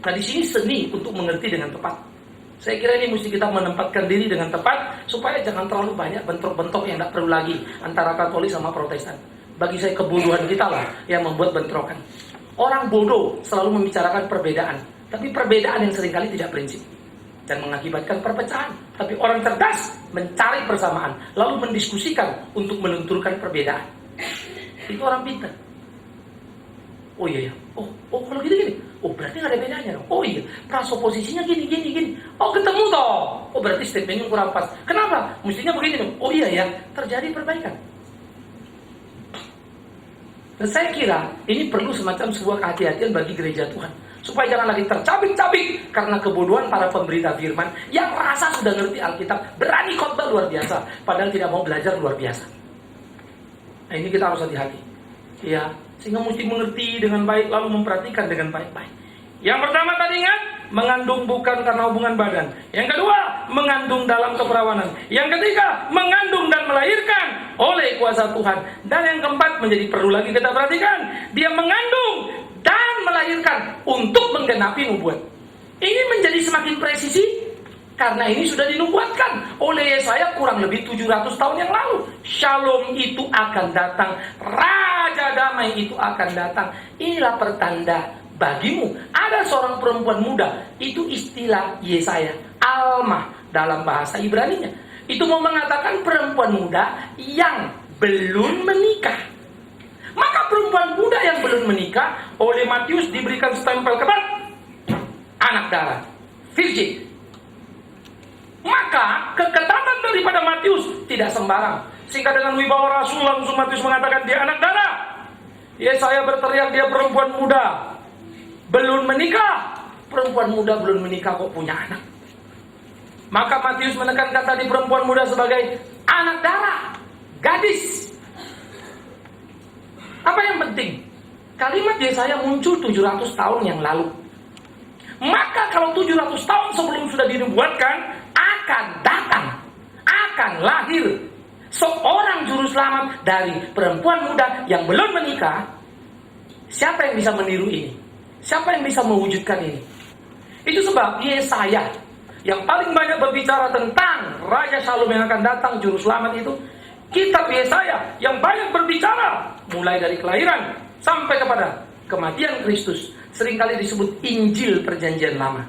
Nah, di sini seni untuk mengerti dengan tepat. Saya kira ini mesti kita menempatkan diri dengan tepat supaya jangan terlalu banyak bentrok-bentrok yang tidak perlu lagi antara Katolik sama Protestan. Bagi saya kebodohan kita lah yang membuat bentrokan. Orang bodoh selalu membicarakan perbedaan, tapi perbedaan yang seringkali tidak prinsip dan mengakibatkan perpecahan. Tapi orang cerdas mencari persamaan lalu mendiskusikan untuk melunturkan perbedaan. Itu orang pintar. Oh iya ya. Oh kalau gini. Oh berarti nggak ada bedanya dong. Oh iya, prasoposisinya gini. Oh ketemu toh. Oh berarti statementnya kurang pas. Kenapa? Mestinya begini dong. Oh iya ya, terjadi perbaikan. Dan saya kira ini perlu semacam sebuah kehati-hatian bagi gereja Tuhan, supaya jangan lagi tercabik-cabik karena kebodohan para pemberita firman yang merasa sudah ngerti Alkitab, berani khotbah luar biasa, padahal tidak mau belajar luar biasa. Nah ini kita harus hati-hati. Ya, sehingga mesti mengerti dengan baik lalu memperhatikan dengan baik-baik. Yang pertama tadi ingat, mengandung bukan karena hubungan badan. Yang kedua, mengandung dalam keperawanan. Yang ketiga, mengandung dan melahirkan oleh kuasa Tuhan. Dan yang keempat menjadi perlu lagi kita perhatikan, dia mengandung dan melahirkan untuk menggenapi nubuat. Ini menjadi semakin presisi karena ini sudah dinubuatkan oleh Yesaya kurang lebih 700 tahun yang lalu. Shalom itu akan datang, Raja Damai itu akan datang. Inilah pertanda bagimu. Ada seorang perempuan muda, itu istilah Yesaya, Alma dalam bahasa Ibraninya. Itu mau mengatakan perempuan muda yang belum menikah. Maka perempuan muda yang belum menikah oleh Matius diberikan stempel ketat anak darah, virgin. Maka keketatan daripada Matius tidak sembarang. Sehingga dengan wibawa rasul langsung Matius mengatakan dia anak darah. Yesaya berteriak dia perempuan muda belum menikah. Perempuan muda belum menikah kok punya anak. Maka Matius menekankan tadi perempuan muda sebagai anak darah, gadis. Apa yang penting? Kalimat Yesaya muncul 700 tahun yang lalu. Maka kalau 700 tahun sebelum sudah dinubuatkan, akan datang, akan lahir seorang juru selamat dari perempuan muda yang belum menikah. Siapa yang bisa meniru ini? Siapa yang bisa mewujudkan ini? Itu sebab Yesaya yang paling banyak berbicara tentang Raja Shalom yang akan datang, juru selamat itu. Kitab Yesaya yang banyak berbicara mulai dari kelahiran sampai kepada kematian Kristus. Seringkali disebut Injil Perjanjian Lama.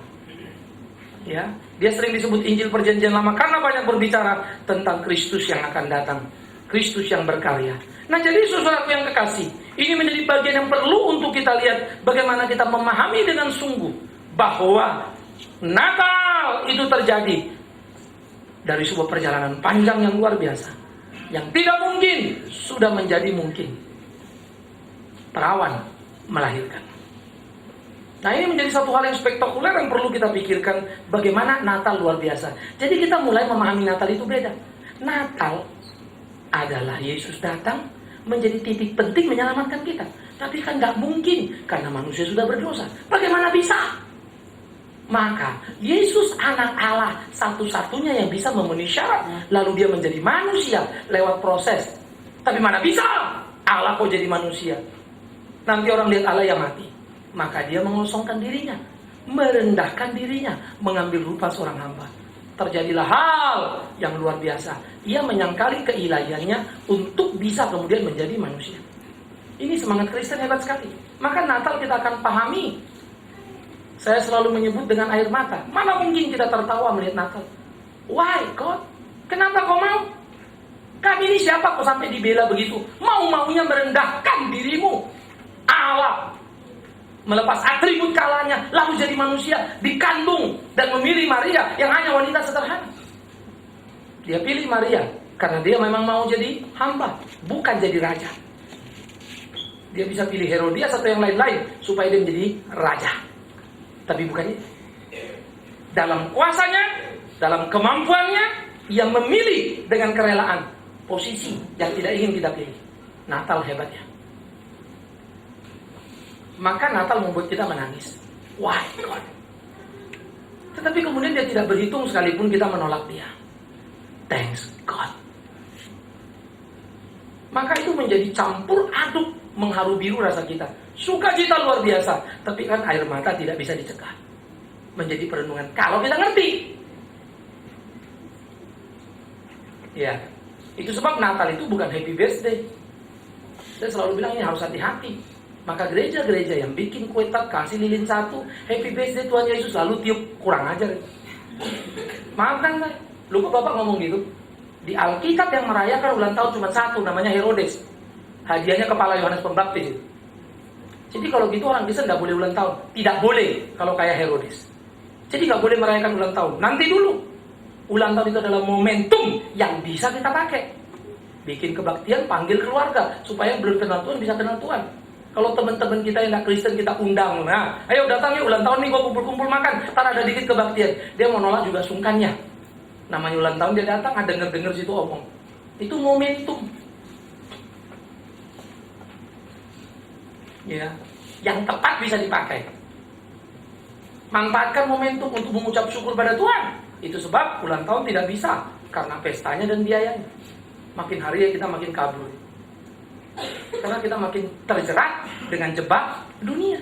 Ya, dia sering disebut Injil Perjanjian Lama karena banyak berbicara tentang Kristus yang akan datang, Kristus yang berkarya. Nah, jadi saudaraku yang kekasih, ini menjadi bagian yang perlu untuk kita lihat bagaimana kita memahami dengan sungguh bahwa Natal itu terjadi dari sebuah perjalanan panjang yang luar biasa, yang tidak mungkin sudah menjadi mungkin. Perawan melahirkan. Nah, ini menjadi satu hal yang spektakuler yang perlu kita pikirkan bagaimana Natal luar biasa. Jadi kita mulai memahami Natal itu beda. Natal adalah Yesus datang menjadi titik penting menyelamatkan kita. Tapi kan gak mungkin karena manusia sudah berdosa. Bagaimana bisa? Maka Yesus anak Allah satu-satunya yang bisa memenuhi syarat. Lalu dia menjadi manusia lewat proses. Tapi mana bisa Allah kok jadi manusia? Nanti orang lihat Allah yang mati. Maka dia mengosongkan dirinya, merendahkan dirinya, mengambil rupa seorang hamba. Terjadilah hal yang luar biasa. Ia menyangkali keilahiannya untuk bisa kemudian menjadi manusia. Ini semangat Kristen hebat sekali. Maka Natal kita akan pahami. Saya selalu menyebut dengan air mata. Mana mungkin kita tertawa melihat Natal? Why God? Kenapa kau mau? Kami ini siapa kau sampai dibela begitu? Mau-maunya merendahkan dirimu. Allah melepas atribut kalanya, lalu jadi manusia, dikandung dan memilih Maria yang hanya wanita sederhana. Dia pilih Maria karena dia memang mau jadi hamba, bukan jadi raja. Dia bisa pilih Herodias atau yang lain-lain supaya dia menjadi raja. Tapi bukan itu. Dalam kuasanya, dalam kemampuannya, ia memilih dengan kerelaan posisi yang tidak ingin kita pilih. Natal hebatnya. Maka Natal membuat kita menangis. Why God? Tetapi kemudian dia tidak berhitung sekalipun kita menolak dia. Thanks God. Maka itu menjadi campur aduk mengharu biru rasa kita. Sukacita luar biasa. Tapi kan air mata tidak bisa dicegah. Menjadi perenungan. Kalau kita ngerti. Ya. Itu sebab Natal itu bukan happy birthday. Saya selalu bilang ini harus hati-hati. Maka gereja-gereja yang bikin kue tart, kasih lilin satu, happy birthday Tuhan Yesus, lalu tiup, kurang ajar. Maafkan saya. Lu kok Bapak ngomong gitu? Di Alkitab yang merayakan ulang tahun cuma satu, namanya Herodes. Hadiahnya kepala Yohanes Pembaptis. Jadi kalau gitu orang Kristen gak boleh ulang tahun. Tidak boleh kalau kayak Herodes. Jadi gak boleh merayakan ulang tahun. Nanti dulu. Ulang tahun itu adalah momentum yang bisa kita pakai. Bikin kebaktian, panggil keluarga. Supaya belum kenal Tuhan bisa kenal Tuhan. Kalau teman-teman kita yang gak Kristen kita undang, nah, ayo datang yuk ulang tahun nih, gua kumpul-kumpul makan, ntar ada dikit kebaktian. Dia mau nolak juga sungkannya. Namanya ulang tahun dia datang, ada denger situ omong. Itu momentum. Ya, yang tepat bisa dipakai. Manfaatkan momentum untuk mengucap syukur pada Tuhan. Itu sebab ulang tahun tidak bisa karena pestanya dan biayanya. Makin hari ya kita makin kabur. Karena kita makin terjerat dengan jebak dunia.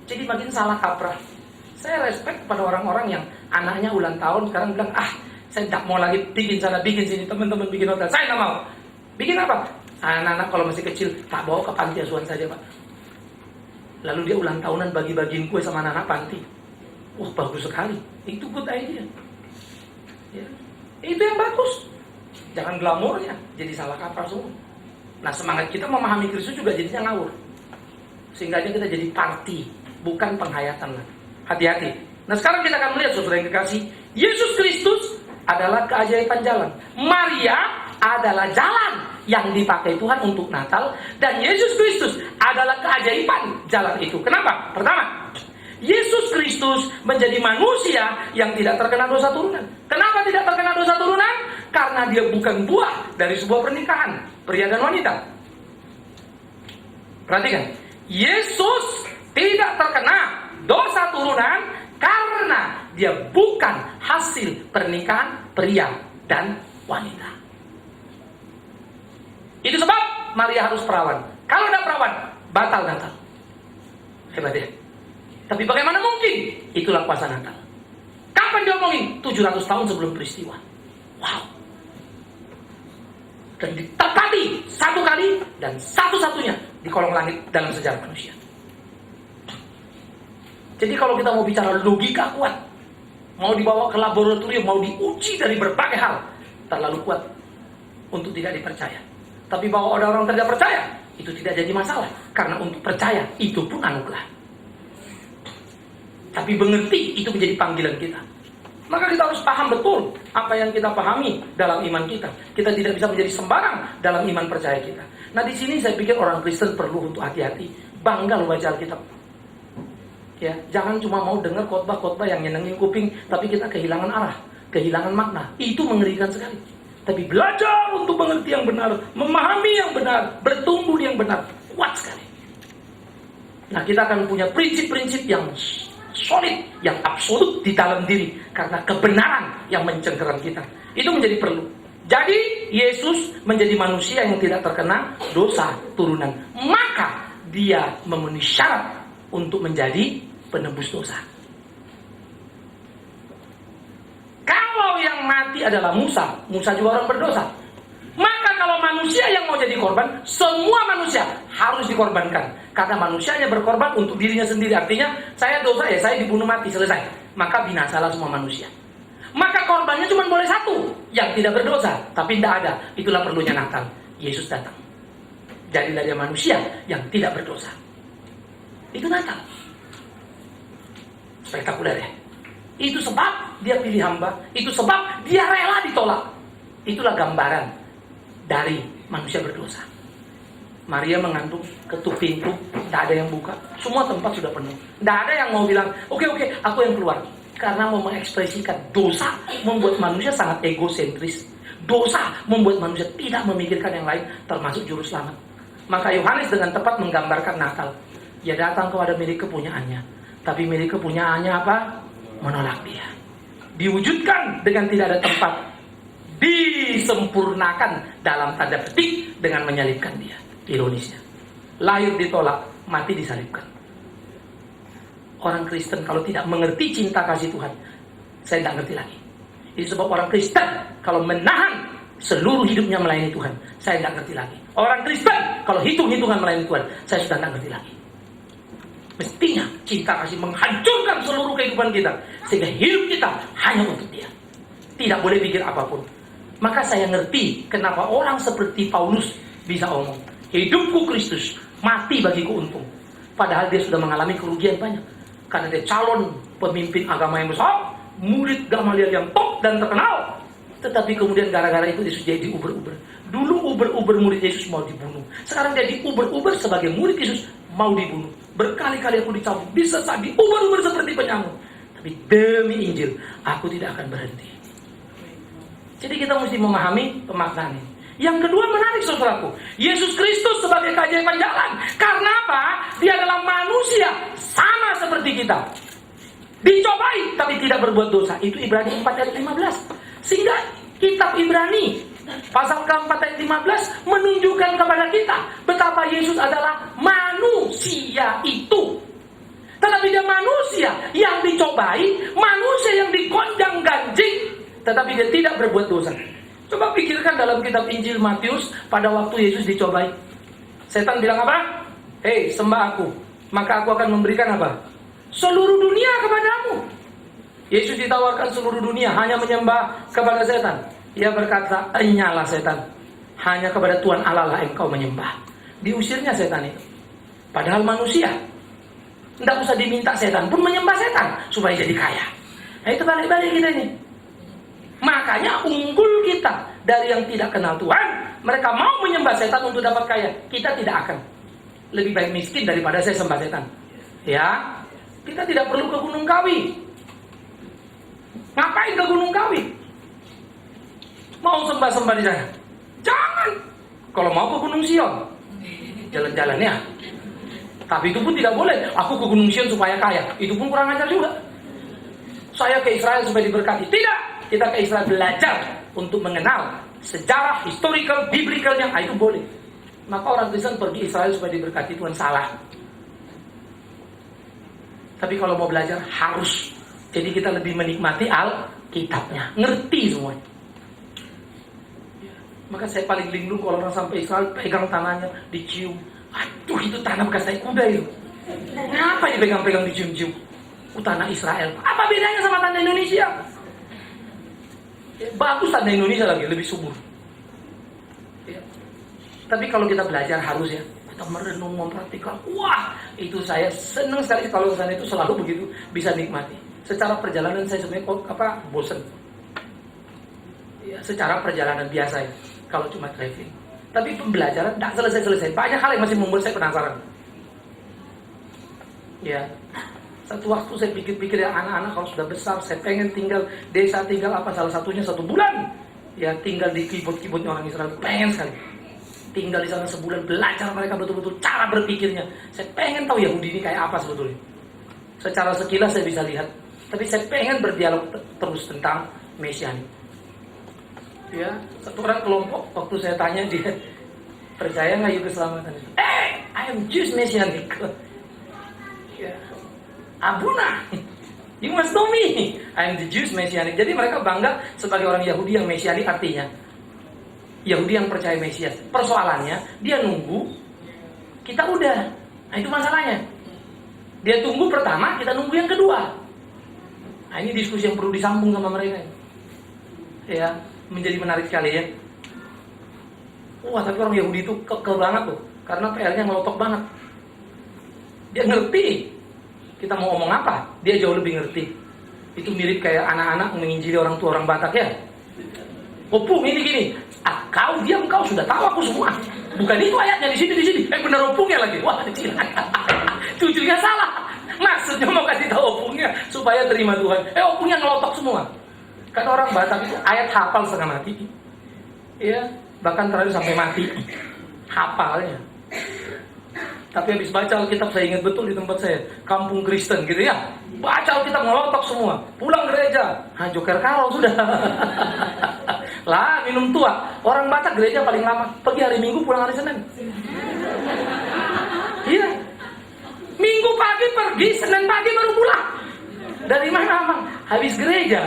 Jadi makin salah kaprah. Saya respect pada orang-orang yang anaknya ulang tahun sekarang bilang, saya tidak mau lagi bikin sana, bikin sini, teman-teman bikin hotel. Saya tidak mau. Bikin apa? Anak-anak kalau masih kecil, tak bawa ke panti asuhan saja Pak. Lalu dia ulang tahunan bagi-bagiin kue sama anak-anak panti. Wah bagus sekali. Itu good idea. Ya. Itu yang bagus. Jangan glamornya, jadi salah kaprah semua. Nah, semangat kita memahami Kristus juga jadinya ngawur. Sehingga kita jadi party, bukan penghayatan. Hati-hati. Nah, sekarang kita akan melihat, saudara yang kekasih, Yesus Kristus adalah keajaiban jalan. Maria adalah jalan yang dipakai Tuhan untuk Natal, dan Yesus Kristus adalah keajaiban jalan itu. Kenapa? Pertama, Yesus Kristus menjadi manusia yang tidak terkena dosa turunan. Kenapa tidak terkena dosa turunan? Karena dia bukan buah dari sebuah pernikahan pria dan wanita. Perhatikan, Yesus tidak terkena dosa turunan karena dia bukan hasil pernikahan pria dan wanita. Itu sebab Maria harus perawan. Kalau tidak perawan, batal Natal. Hebat ya. Tapi bagaimana mungkin? Itulah kuasa Natal. Kapan diomongin? 700 tahun sebelum peristiwa. Wow. Dan ditepati satu kali dan satu-satunya di kolong langit dalam sejarah manusia. Jadi kalau kita mau bicara logika kuat, mau dibawa ke laboratorium, mau diuji dari berbagai hal, terlalu kuat untuk tidak dipercaya. Tapi bahwa orang-orang tidak percaya, itu tidak jadi masalah. Karena untuk percaya, itu pun anugerah. Tapi mengerti, itu menjadi panggilan kita. Maka kita harus paham betul apa yang kita pahami dalam iman kita. Kita tidak bisa menjadi sembarang dalam iman percaya kita. Nah, di sini saya pikir orang Kristen perlu untuk hati-hati. Bangga loh baca Alkitab. Ya, jangan cuma mau dengar khotbah-khotbah yang nyenengin kuping, tapi kita kehilangan arah, kehilangan makna. Itu mengerikan sekali. Tapi belajar untuk mengerti yang benar, memahami yang benar, bertumbuh yang benar, kuat sekali. Nah, kita akan punya prinsip-prinsip yang solid, yang absolut di dalam diri, karena kebenaran yang mencengkeram kita. Itu menjadi perlu. Jadi Yesus menjadi manusia yang tidak terkena dosa turunan. Maka dia memenuhi syarat untuk menjadi penebus dosa. Kalau yang mati adalah Musa, Musa juga orang berdosa. Maka kalau manusia yang mau jadi korban, semua manusia harus dikorbankan. Karena manusianya berkorban untuk dirinya sendiri. Artinya, saya dosa ya, saya dibunuh mati, selesai. Maka binasalah semua manusia. Maka korbannya cuma boleh satu, yang tidak berdosa. Tapi tidak ada. Itulah perlunya Natal. Yesus datang. Jadilah dia manusia yang tidak berdosa. Itu Natal. Spektakuler ya. Itu sebab dia pilih hamba. Itu sebab dia rela ditolak. Itulah gambaran dari manusia berdosa. Maria mengandung, ketuk pintu, tidak ada yang buka. Semua tempat sudah penuh. Tidak ada yang mau bilang, oke, aku yang keluar. Karena mau mengekspresikan dosa membuat manusia sangat egosentris. Dosa membuat manusia tidak memikirkan yang lain, termasuk juru selamat. Maka Yohanes dengan tepat menggambarkan Natal. Dia datang kepada milik kepunyaannya. Tapi milik kepunyaannya apa? Menolak dia. Diwujudkan dengan tidak ada tempat. Disempurnakan dalam tanda petik dengan menyalibkan dia. Ironisnya. Lahir ditolak, mati disalibkan. Orang Kristen kalau tidak mengerti cinta kasih Tuhan, saya tidak ngerti lagi. Itu sebab orang Kristen kalau menahan seluruh hidupnya melayani Tuhan, saya tidak ngerti lagi. Orang Kristen kalau hitung-hitungan melayani Tuhan, saya sudah tidak ngerti lagi. Mestinya cinta kasih menghancurkan seluruh kehidupan kita, sehingga hidup kita hanya untuk dia. Tidak boleh pikir apapun. Maka saya ngerti kenapa orang seperti Paulus bisa omong, hidupku Kristus, mati bagiku untung. Padahal dia sudah mengalami kerugian banyak. Karena dia calon pemimpin agama yang besar, murid Gamaliel yang top dan terkenal. Tetapi kemudian gara-gara itu Yesus jadi uber-uber. Dulu uber-uber murid Yesus mau dibunuh. Sekarang jadi uber-uber sebagai murid Yesus mau dibunuh. Berkali-kali aku dicambuk, disesak, diuber-uber seperti penyamuk. Tapi demi Injil, aku tidak akan berhenti. Jadi kita mesti memahami pemaknaan ini. Yang kedua menarik saudaraku, Yesus Kristus sebagai keajaiban jalan. Karena apa? Dia adalah manusia sama seperti kita. Dicobai tapi tidak berbuat dosa. Itu Ibrani 4 ayat 15. Sehingga kitab Ibrani pasal keempat ayat 15 menunjukkan kepada kita betapa Yesus adalah manusia itu. Tetapi dia manusia yang dicobai, manusia yang dikondang ganjing, tetapi dia tidak berbuat dosa. Coba pikirkan dalam kitab Injil Matius pada waktu Yesus dicobai. Setan bilang apa? Hei, sembah aku, maka aku akan memberikan apa? Seluruh dunia kepadamu. Yesus ditawarkan seluruh dunia, hanya menyembah kepada setan. Ia berkata, enyalah setan. hanya kepada Tuhan Allah lah engkau menyembah. Diusirnya setan itu. Padahal manusia, tidak usah diminta setan pun menyembah setan supaya jadi kaya. Nah itu balik-balik kita ini. Makanya unggul kita dari yang tidak kenal Tuhan. Mereka mau menyembah setan untuk dapat kaya. Kita tidak akan. Lebih baik miskin daripada saya sembah setan. Ya, kita tidak perlu ke Gunung Kawi. Ngapain ke Gunung Kawi? Mau sembah-sembah di sana? Jangan. Kalau mau ke Gunung Sion, jalan-jalannya. Tapi itu pun tidak boleh. Aku ke Gunung Sion supaya kaya. Itu pun kurang ajar juga. Saya ke Israel supaya diberkati. Tidak. Kita ke Israel belajar untuk mengenal sejarah, historical, biblicalnya. Itu boleh. Maka orang Kristen pergi Israel supaya diberkati, Tuhan salah. Tapi kalau mau belajar harus. Jadi kita lebih menikmati Alkitabnya. Ngerti semua. Maka saya paling linglung kalau orang sampai Israel pegang tanahnya, dicium. Aduh itu tanah bekas naik kuda itu. Ngapa dipegang-pegang dicium-cium? Tanah Israel. Apa bedanya sama tanah Indonesia? Bagus tanah Indonesia lagi, lebih subur. Ya. Tapi kalau kita belajar harus ya. Kita merenung, memperhatikan. Wah, itu saya senang sekali kalau ke sana itu selalu begitu bisa nikmati. Secara perjalanan saya sebenarnya bosen. Ya, secara perjalanan biasa ya. Kalau cuma traveling. Tapi pembelajaran tidak selesai-selesai. Banyak hal yang masih membuat saya penasaran. Ya, satu waktu saya pikir-pikir ya anak-anak kalau sudah besar, saya pengen tinggal desa, tinggal apa salah satunya 1 bulan. Ya, tinggal di kibut-kibutnya orang Israel. Pengen sekali. Tinggal di sana sebulan, belajar mereka betul-betul cara berpikirnya. Saya pengen tahu Yahudi ini kayak apa sebetulnya. Secara sekilas saya bisa lihat. Tapi saya pengen berdialog terus tentang Mesianik. Ya, satu orang kelompok waktu saya tanya dia percaya nggak yuk keselamatan itu? I am Jewish Messianic. Ya, Abuna, you must know me. I am the Jewish Messianic. Jadi mereka bangga sebagai orang Yahudi yang Mesianik, artinya Yahudi yang percaya Mesias. Persoalannya dia nunggu, kita udah. Nah itu masalahnya. Dia tunggu pertama, kita nunggu yang kedua. Nah ini diskusi yang perlu disambung sama mereka. Ya. Menjadi menarik sekali ya. Wah tapi orang Yahudi itu kekeh banget tuh. Karena PR-nya ngelotok banget. Dia ngerti kita mau ngomong apa. Dia jauh lebih ngerti. Itu mirip kayak anak-anak menginjili orang tua orang Batak ya. Opung ini gini. Kau diam kau sudah tahu aku semua. Bukan itu ayatnya di sini. Bener opungnya lagi. Wah cucunya salah. Maksudnya mau kasih tahu opungnya supaya terima Tuhan. Opungnya ngelotok semua. Kan orang Batak itu ayat hafal setengah mati. Ya, bahkan terakhir sampai mati. Hafalnya. Tapi habis baca Alkitab saya ingat betul di tempat saya, kampung Kristen gitu ya. Baca Alkitab ngelotok semua. Pulang gereja, joker karo sudah. Lah, minum tua. Orang Batak gereja paling lama pergi hari Minggu, pulang hari Senin. Iya. Minggu pagi pergi, Senin pagi baru pulang. Dari mana Bang? Habis gereja.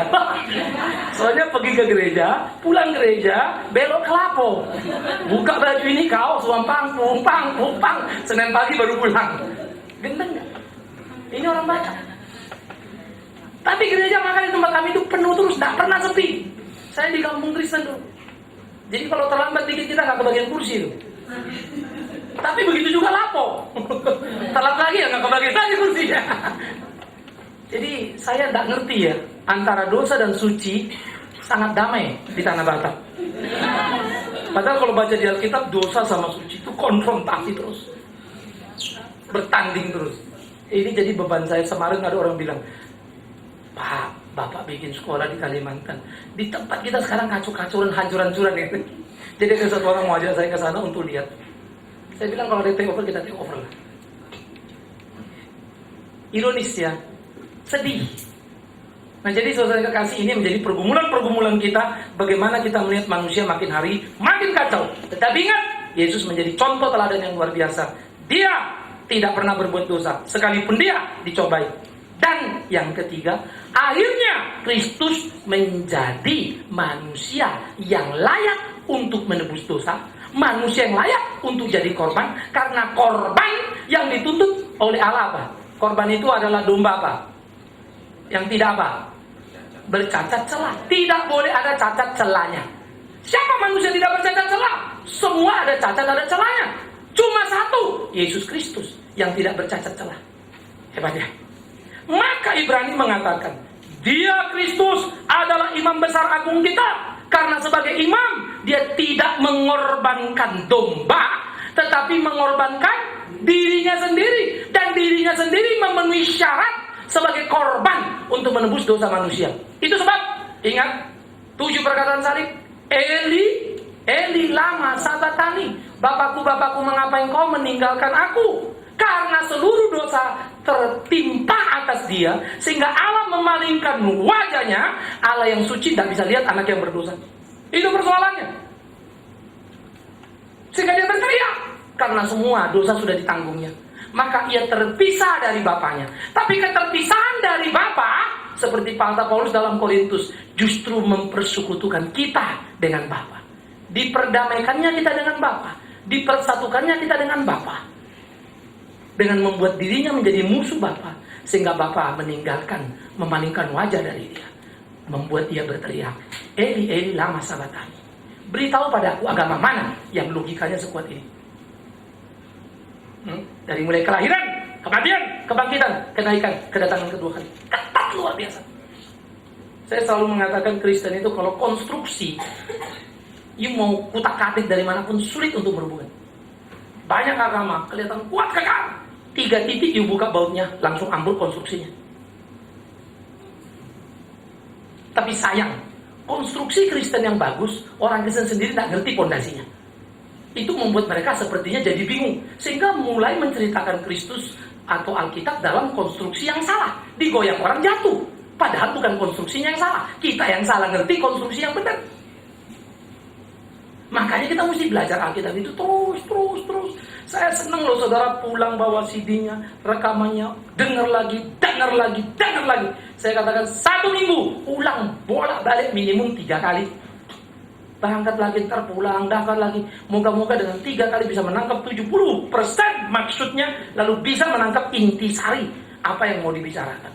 Soalnya pergi ke gereja, pulang gereja, belok ke Lapo. Buka baju ini kaos, pang. Senin pagi baru pulang. Gendeng gak? Ini orang Batak. Tapi gereja makan di tempat kami itu penuh terus, tak pernah sepi. Saya di kampung Kristen tuh. Jadi kalau terlambat dikit kita gak kebagian kursi tuh. Tapi begitu juga Lapo. Telat lagi ya gak kebagian lagi kursinya. Jadi saya tidak ngerti ya, antara dosa dan suci sangat damai di tanah Batak. Padahal kalau baca di Alkitab, dosa sama suci itu konfrontasi terus, bertanding terus. Ini jadi beban saya. Kemarin ada orang bilang, Pak, Bapak bikin sekolah di Kalimantan, di tempat kita sekarang kacau-kacauan, hancur-hancuran ya. Jadi ada satu orang mau ajak saya ke sana untuk lihat. Saya bilang kalau ada take over, kita take over lah. Ironis ya. Sedih. Nah jadi saudara kekasih, ini menjadi pergumulan-pergumulan kita. Bagaimana kita melihat manusia makin hari makin kacau. Tetapi ingat, Yesus menjadi contoh teladan yang luar biasa. Dia tidak pernah berbuat dosa, sekalipun dia dicobai. Dan yang ketiga, akhirnya Kristus menjadi manusia yang layak untuk menebus dosa, manusia yang layak untuk jadi korban. Karena korban yang dituntut oleh Allah apa? Korban itu adalah domba apa? Yang tidak apa? Bercacat celah. Tidak boleh ada cacat celahnya. Siapa manusia tidak bercacat celah? semua ada cacat, ada celahnya. Cuma satu, Yesus Kristus yang tidak bercacat celah. Hebat ya. Maka Ibrani mengatakan, Dia Kristus adalah imam besar agung kita. Karena sebagai imam, dia tidak mengorbankan domba, tetapi mengorbankan dirinya sendiri. Dan dirinya sendiri memenuhi syarat sebagai korban untuk menebus dosa manusia. Itu sebab, ingat 7 perkataan salib. Eli, Eli lama sabatani. Bapakku, Bapakku, mengapa engkau meninggalkan aku? Karena seluruh dosa tertimpa atas dia, sehingga Allah memalingkan wajahnya. Allah yang suci tidak bisa lihat anak yang berdosa. Itu persoalannya. Sehingga dia berteriak, karena semua dosa sudah ditanggungnya. Maka ia terpisah dari bapaknya. Tapi keterpisahan dari bapa, seperti Paulus dalam Korintus, justru mempersekutukan kita dengan Bapa. Diperdamaikannya kita dengan Bapa, dipersatukannya kita dengan Bapa, dengan membuat dirinya menjadi musuh Bapa, sehingga Bapa meninggalkan, memalingkan wajah dari dia, membuat dia berteriak, Eli, Eli, lama sabatani. Beritahu pada aku agama mana yang logikanya sekuat ini. Dari mulai kelahiran, kematian, kebangkitan, kenaikan, kedatangan kedua kali. Ketat luar biasa. Saya selalu mengatakan Kristen itu kalau konstruksi, you mau kutak-katik dari manapun sulit untuk berhubungan. Banyak agama kelihatan kuat kekal. 3 titik you buka bautnya, langsung ambruk konstruksinya. Tapi sayang, konstruksi Kristen yang bagus, orang Kristen sendiri tak ngerti pondasinya. Itu membuat mereka sepertinya jadi bingung, sehingga mulai menceritakan Kristus atau Alkitab dalam konstruksi yang salah. Digoyang orang jatuh, padahal bukan konstruksinya yang salah. Kita yang salah ngerti konstruksi yang benar. Makanya kita mesti belajar Alkitab itu terus. Saya senang loh saudara pulang bawa CD-nya, rekamannya, dengar lagi. Saya katakan 1 minggu ulang bolak-balik minimum 3 kali. Berangkat lagi, ntar pulang, berangkat lagi. Moga-moga dengan 3 kali bisa menangkap 70% maksudnya, lalu bisa menangkap intisari apa yang mau dibicarakan.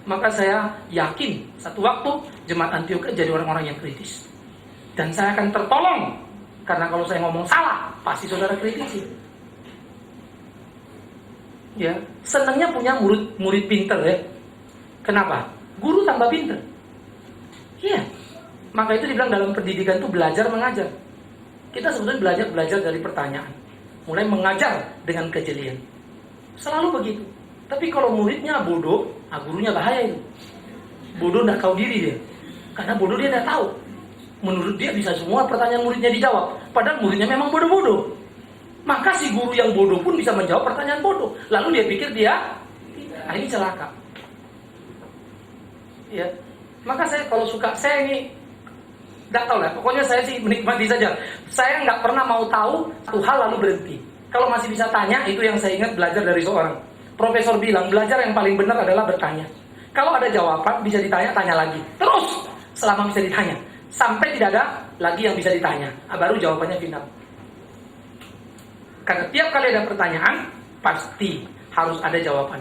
Maka saya yakin satu waktu jemaat Antioquia jadi orang-orang yang kritis. Dan saya akan tertolong. Karena kalau saya ngomong salah, pasti saudara kritisi. Ya, senangnya punya murid pinter ya. Kenapa? Guru tambah pinter. Iya. Maka itu dibilang dalam pendidikan itu belajar mengajar. Kita sebetulnya belajar dari pertanyaan. Mulai mengajar dengan kejelian. Selalu begitu. Tapi kalau muridnya bodoh, gurunya bahaya itu. Bodoh tidak tahu diri dia. Karena bodoh dia tidak tahu. Menurut dia bisa semua pertanyaan muridnya dijawab. Padahal muridnya memang bodoh-bodoh. Maka si guru yang bodoh pun bisa menjawab pertanyaan bodoh. Lalu dia pikir dia, ini celaka. Ya. Maka saya kalau suka, saya ini nggak tahu lah, pokoknya saya sih menikmati saja. Saya nggak pernah mau tahu satu hal lalu berhenti. Kalau masih bisa tanya, itu yang saya ingat belajar dari seorang profesor bilang, belajar yang paling benar adalah bertanya. Kalau ada jawaban bisa ditanya, tanya lagi. Terus selama bisa ditanya, sampai tidak ada lagi yang bisa ditanya, baru jawabannya final. Karena tiap kali ada pertanyaan, pasti harus ada jawaban.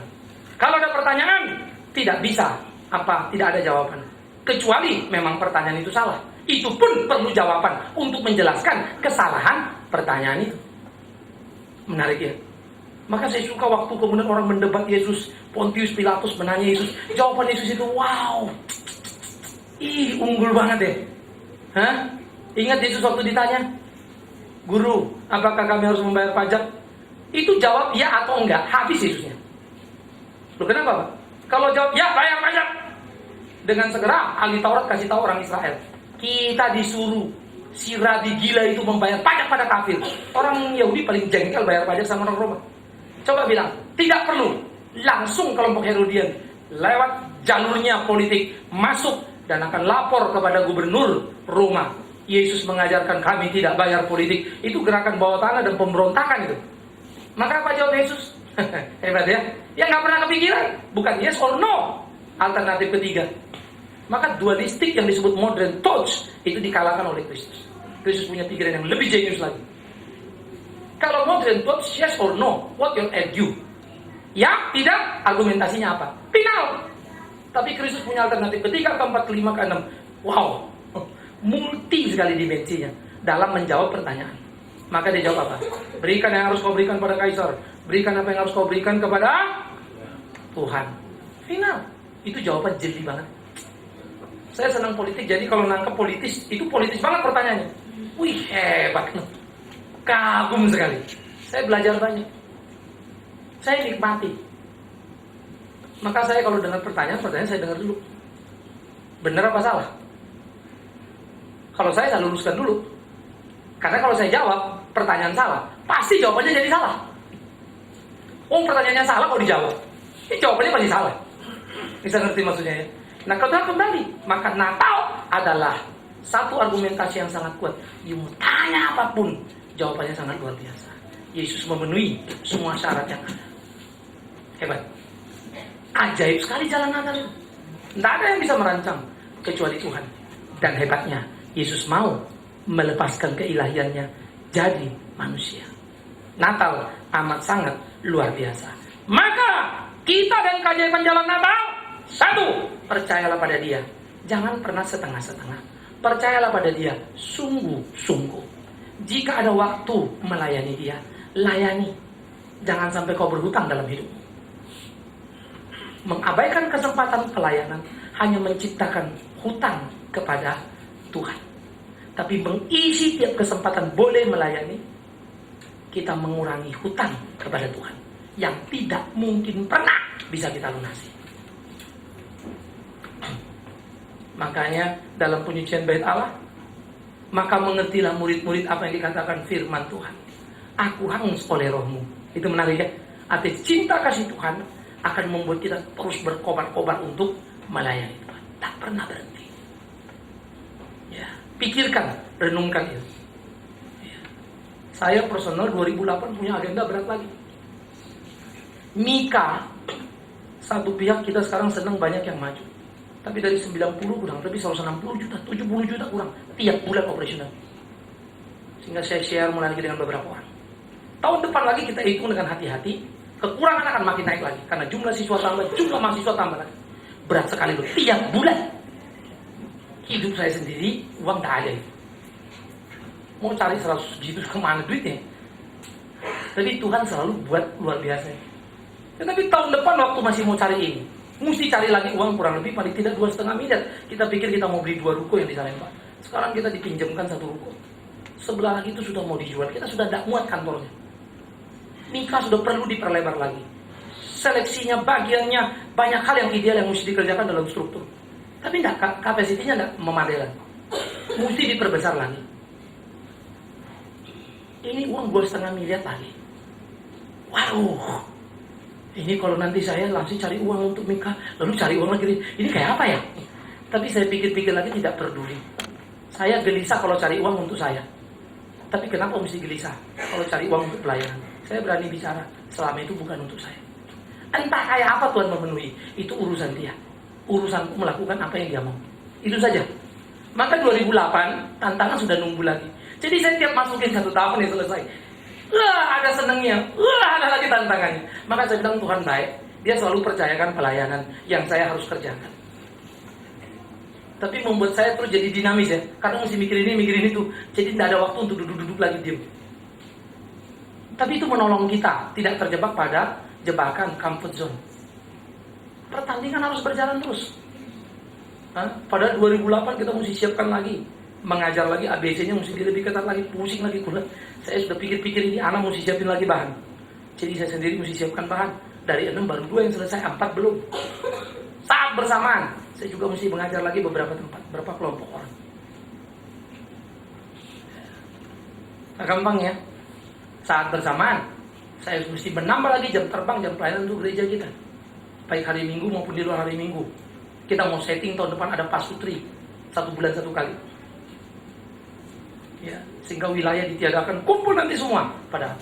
Kalau ada pertanyaan, tidak bisa tidak ada jawaban. Kecuali memang pertanyaan itu salah. Itu pun perlu jawaban untuk menjelaskan kesalahan pertanyaan itu. Menarik ya. Maka saya suka waktu kemudian orang mendebat Yesus, Pontius Pilatus menanya Yesus, jawaban Yesus itu wow, unggul banget deh. Ingat Yesus waktu ditanya, Guru, apakah kami harus membayar pajak? Itu jawab ya atau enggak, habis Yesusnya. Loh kenapa Pak? Kalau jawab ya bayar pajak, dengan segera ahli Taurat kasih tahu orang Israel, kita disuruh si rabi gila itu membayar pajak pada kafir. Orang Yahudi paling jengkel bayar pajak sama orang Roma. Coba bilang, tidak perlu. Langsung kelompok Herodian lewat jalurnya politik masuk dan akan lapor kepada gubernur Roma. Yesus mengajarkan kami tidak bayar politik. Itu gerakan bawah tanah dan pemberontakan itu. Maka apa jawab Yesus? Hebat ya. Ya nggak pernah kepikiran. Bukan yes or no. Alternatif ketiga. Maka dualistik yang disebut modern thoughts itu dikalahkan oleh Kristus. Kristus punya pikiran yang lebih jenius lagi. Kalau modern thoughts yes or no, what your argue? Ya, tidak, argumentasinya apa? Final. Tapi Kristus punya alternatif ketiga, keempat, kelima, keenam. Wow. multi sekali dimensinya dalam menjawab pertanyaan. Maka dia jawab apa? Berikan yang harus kau berikan pada kaisar, berikan apa yang harus kau berikan kepada Tuhan. Final. Itu jawaban jeli banget. Saya senang politik, jadi kalau nangkep politis, itu politis banget pertanyaannya. Wih, hebat. Kagum sekali. Saya belajar banyak. Saya nikmati. Maka saya kalau dengar pertanyaan saya dengar dulu. Benar apa salah? Kalau saya luruskan dulu. Karena kalau saya jawab pertanyaan salah, pasti jawabannya jadi salah. Oh, pertanyaannya salah kok dijawab. Ini jawabannya pasti salah. Bisa ngerti maksudnya ya? Nah, kalau kembali, maka Natal adalah satu argumentasi yang sangat kuat. You mau tanya apapun, jawabannya sangat luar biasa. Yesus memenuhi semua syarat yang ada. Hebat. Ajaib sekali jalan Natal itu. Tidak ada yang bisa merancang kecuali Tuhan. Dan hebatnya, Yesus mau melepaskan keilahiannya jadi manusia. Natal amat sangat luar biasa. Maka kita dan keajaiban jalan Natal, satu, percayalah pada Dia. Jangan pernah setengah-setengah. Percayalah pada Dia sungguh-sungguh. Jika ada waktu melayani Dia, layani. Jangan sampai kau berhutang dalam hidupmu. Mengabaikan kesempatan pelayanan hanya menciptakan hutang kepada Tuhan. Tapi mengisi tiap kesempatan boleh melayani, kita mengurangi hutang kepada Tuhan yang tidak mungkin pernah bisa kita lunasi. Makanya dalam penyucian bait Allah, maka mengertilah murid-murid apa yang dikatakan firman Tuhan. Aku hangus oleh rohmu. Itu menarik ya. Arti cinta kasih Tuhan akan membuat kita terus berkobar-kobar untuk melayani Tuhan. Tak pernah berhenti. Ya, pikirkan, renungkan itu. Ya. Saya personal 2008 punya agenda berat lagi. Mika, satu pihak kita sekarang senang banyak yang maju. Tapi dari 90 kurang lebih 160 juta, 70 juta kurang tiap bulan operasional. Sehingga saya share mulai lagi dengan beberapa orang. Tahun depan lagi kita hitung dengan hati-hati. Kekurangan akan makin naik lagi karena jumlah siswa tambah, jumlah mahasiswa tambah lagi. Berat sekali loh, tiap bulan. Hidup saya sendiri, uang tak ada. Mau cari 100 juta kemana duitnya? Tapi Tuhan selalu buat luar biasa. Tetapi tahun depan waktu masih mau cari ini, mesti cari lagi uang kurang lebih paling tidak 2,5 miliar. Kita pikir kita mau beli 2 ruko yang di Salemba. Sekarang kita dipinjamkan 1 ruko. Sebelah lagi itu sudah mau dijual. Kita sudah tidak muat kantornya. Mika sudah perlu diperlebar lagi. Seleksinya, bagiannya, banyak hal yang ideal yang mesti dikerjakan dalam struktur. Tapi enggak, kapasitinya enggak memadai lagi. Mesti diperbesar lagi. Ini uang 2,5 miliar lagi. Waduh. Ini kalau nanti saya langsung cari uang untuk Mika, lalu cari uang lagi. Ini kayak apa ya? Tapi saya pikir-pikir lagi tidak peduli. Saya gelisah kalau cari uang untuk saya. Tapi kenapa mesti gelisah kalau cari uang untuk pelayanan? Saya berani bicara, selama itu bukan untuk saya. Entah kayak apa Tuhan memenuhi, itu urusan Dia. Urusanku melakukan apa yang Dia mau. Itu saja. Maka 2008, tantangan sudah nunggu lagi. Jadi saya tiap masukin 1 tahun yang selesai. Ada senangnya, ada lagi tantangannya. Maka saya bilang Tuhan baik, Dia selalu percayakan pelayanan yang saya harus kerjakan. Tapi membuat saya terus jadi dinamis ya. Karena mesti mikirin ini tuh. Jadi tidak ada waktu untuk duduk-duduk lagi diam. Tapi itu menolong kita tidak terjebak pada jebakan comfort zone. Pertandingan harus berjalan terus. Pada 2008 kita mesti siapkan lagi. Mengajar lagi, ABC-nya mesti lebih ketat lagi. Pusing lagi pula. Saya sudah pikir-pikir ini, anak mesti siapin lagi bahan. Jadi saya sendiri mesti siapkan bahan. Dari 6 baru 2 yang selesai, 4 belum. Saat bersamaan, saya juga mesti mengajar lagi beberapa tempat, beberapa kelompok orang. Nah, gampang ya. Saat bersamaan, saya mesti menambah lagi jam terbang, jam pelayanan untuk gereja kita. Baik hari Minggu maupun di luar hari Minggu. Kita mau setting tahun depan ada pasutri 1 bulan 1 kali. Ya, sehingga wilayah ditiadakan kumpul nanti semua pada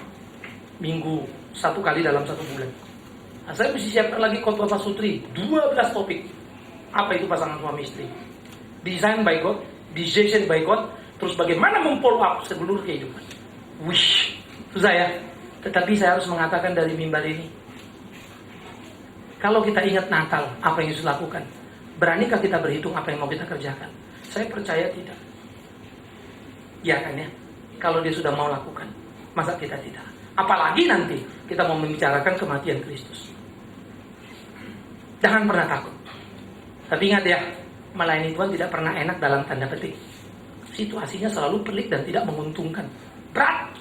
Minggu 1 kali dalam 1 bulan. Nah, saya mesti siapkan lagi khotbah pasutri 12 topik. Apa itu pasangan suami istri? Design by God, decision by God, terus bagaimana memfollow up seluruh kehidupan. Wish. Susah ya, tetapi saya harus mengatakan dari mimbar ini, kalau kita ingat Natal, apa yang Yesus lakukan, beranikah kita berhitung apa yang mau kita kerjakan? Saya percaya tidak. Ya kan ya? Kalau dia sudah mau lakukan, masa kita tidak? Apalagi nanti kita mau membicarakan kematian Kristus. Jangan pernah takut. Tapi ingat ya, melayani Tuhan tidak pernah enak dalam tanda petik. Situasinya selalu pelik dan tidak menguntungkan. Berat.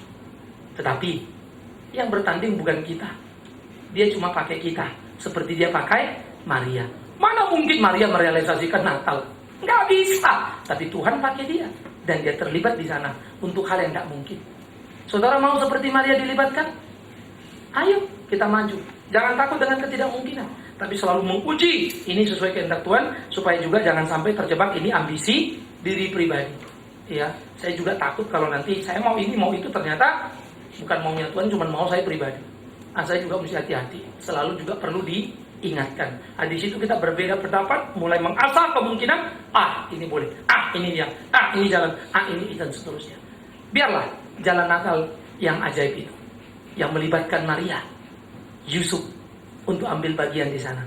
Tetapi yang bertanding bukan kita. Dia cuma pakai kita. Seperti dia pakai Maria. Mana mungkin Maria merealisasikan Natal? Nggak bisa. Tapi Tuhan pakai dia. Dan dia terlibat di sana untuk hal yang tidak mungkin. Saudara mau seperti Maria dilibatkan? Ayo kita maju. Jangan takut dengan ketidakmungkinan. Tapi selalu menguji. Ini sesuai kehendak Tuhan. Supaya juga jangan sampai terjebak ini ambisi diri pribadi. Ya, saya juga takut kalau nanti saya mau ini mau itu ternyata bukan maunya Tuhan, cuma mau saya pribadi. Saya juga mesti hati-hati. Selalu juga perlu diingatkan. Di situ kita berbeda pendapat, mulai mengasah kemungkinan. Ini boleh. Ini dia. Ini jalan. Ini dan seterusnya. Biarlah jalan Natal yang ajaib itu, yang melibatkan Maria, Yusuf untuk ambil bagian di sana.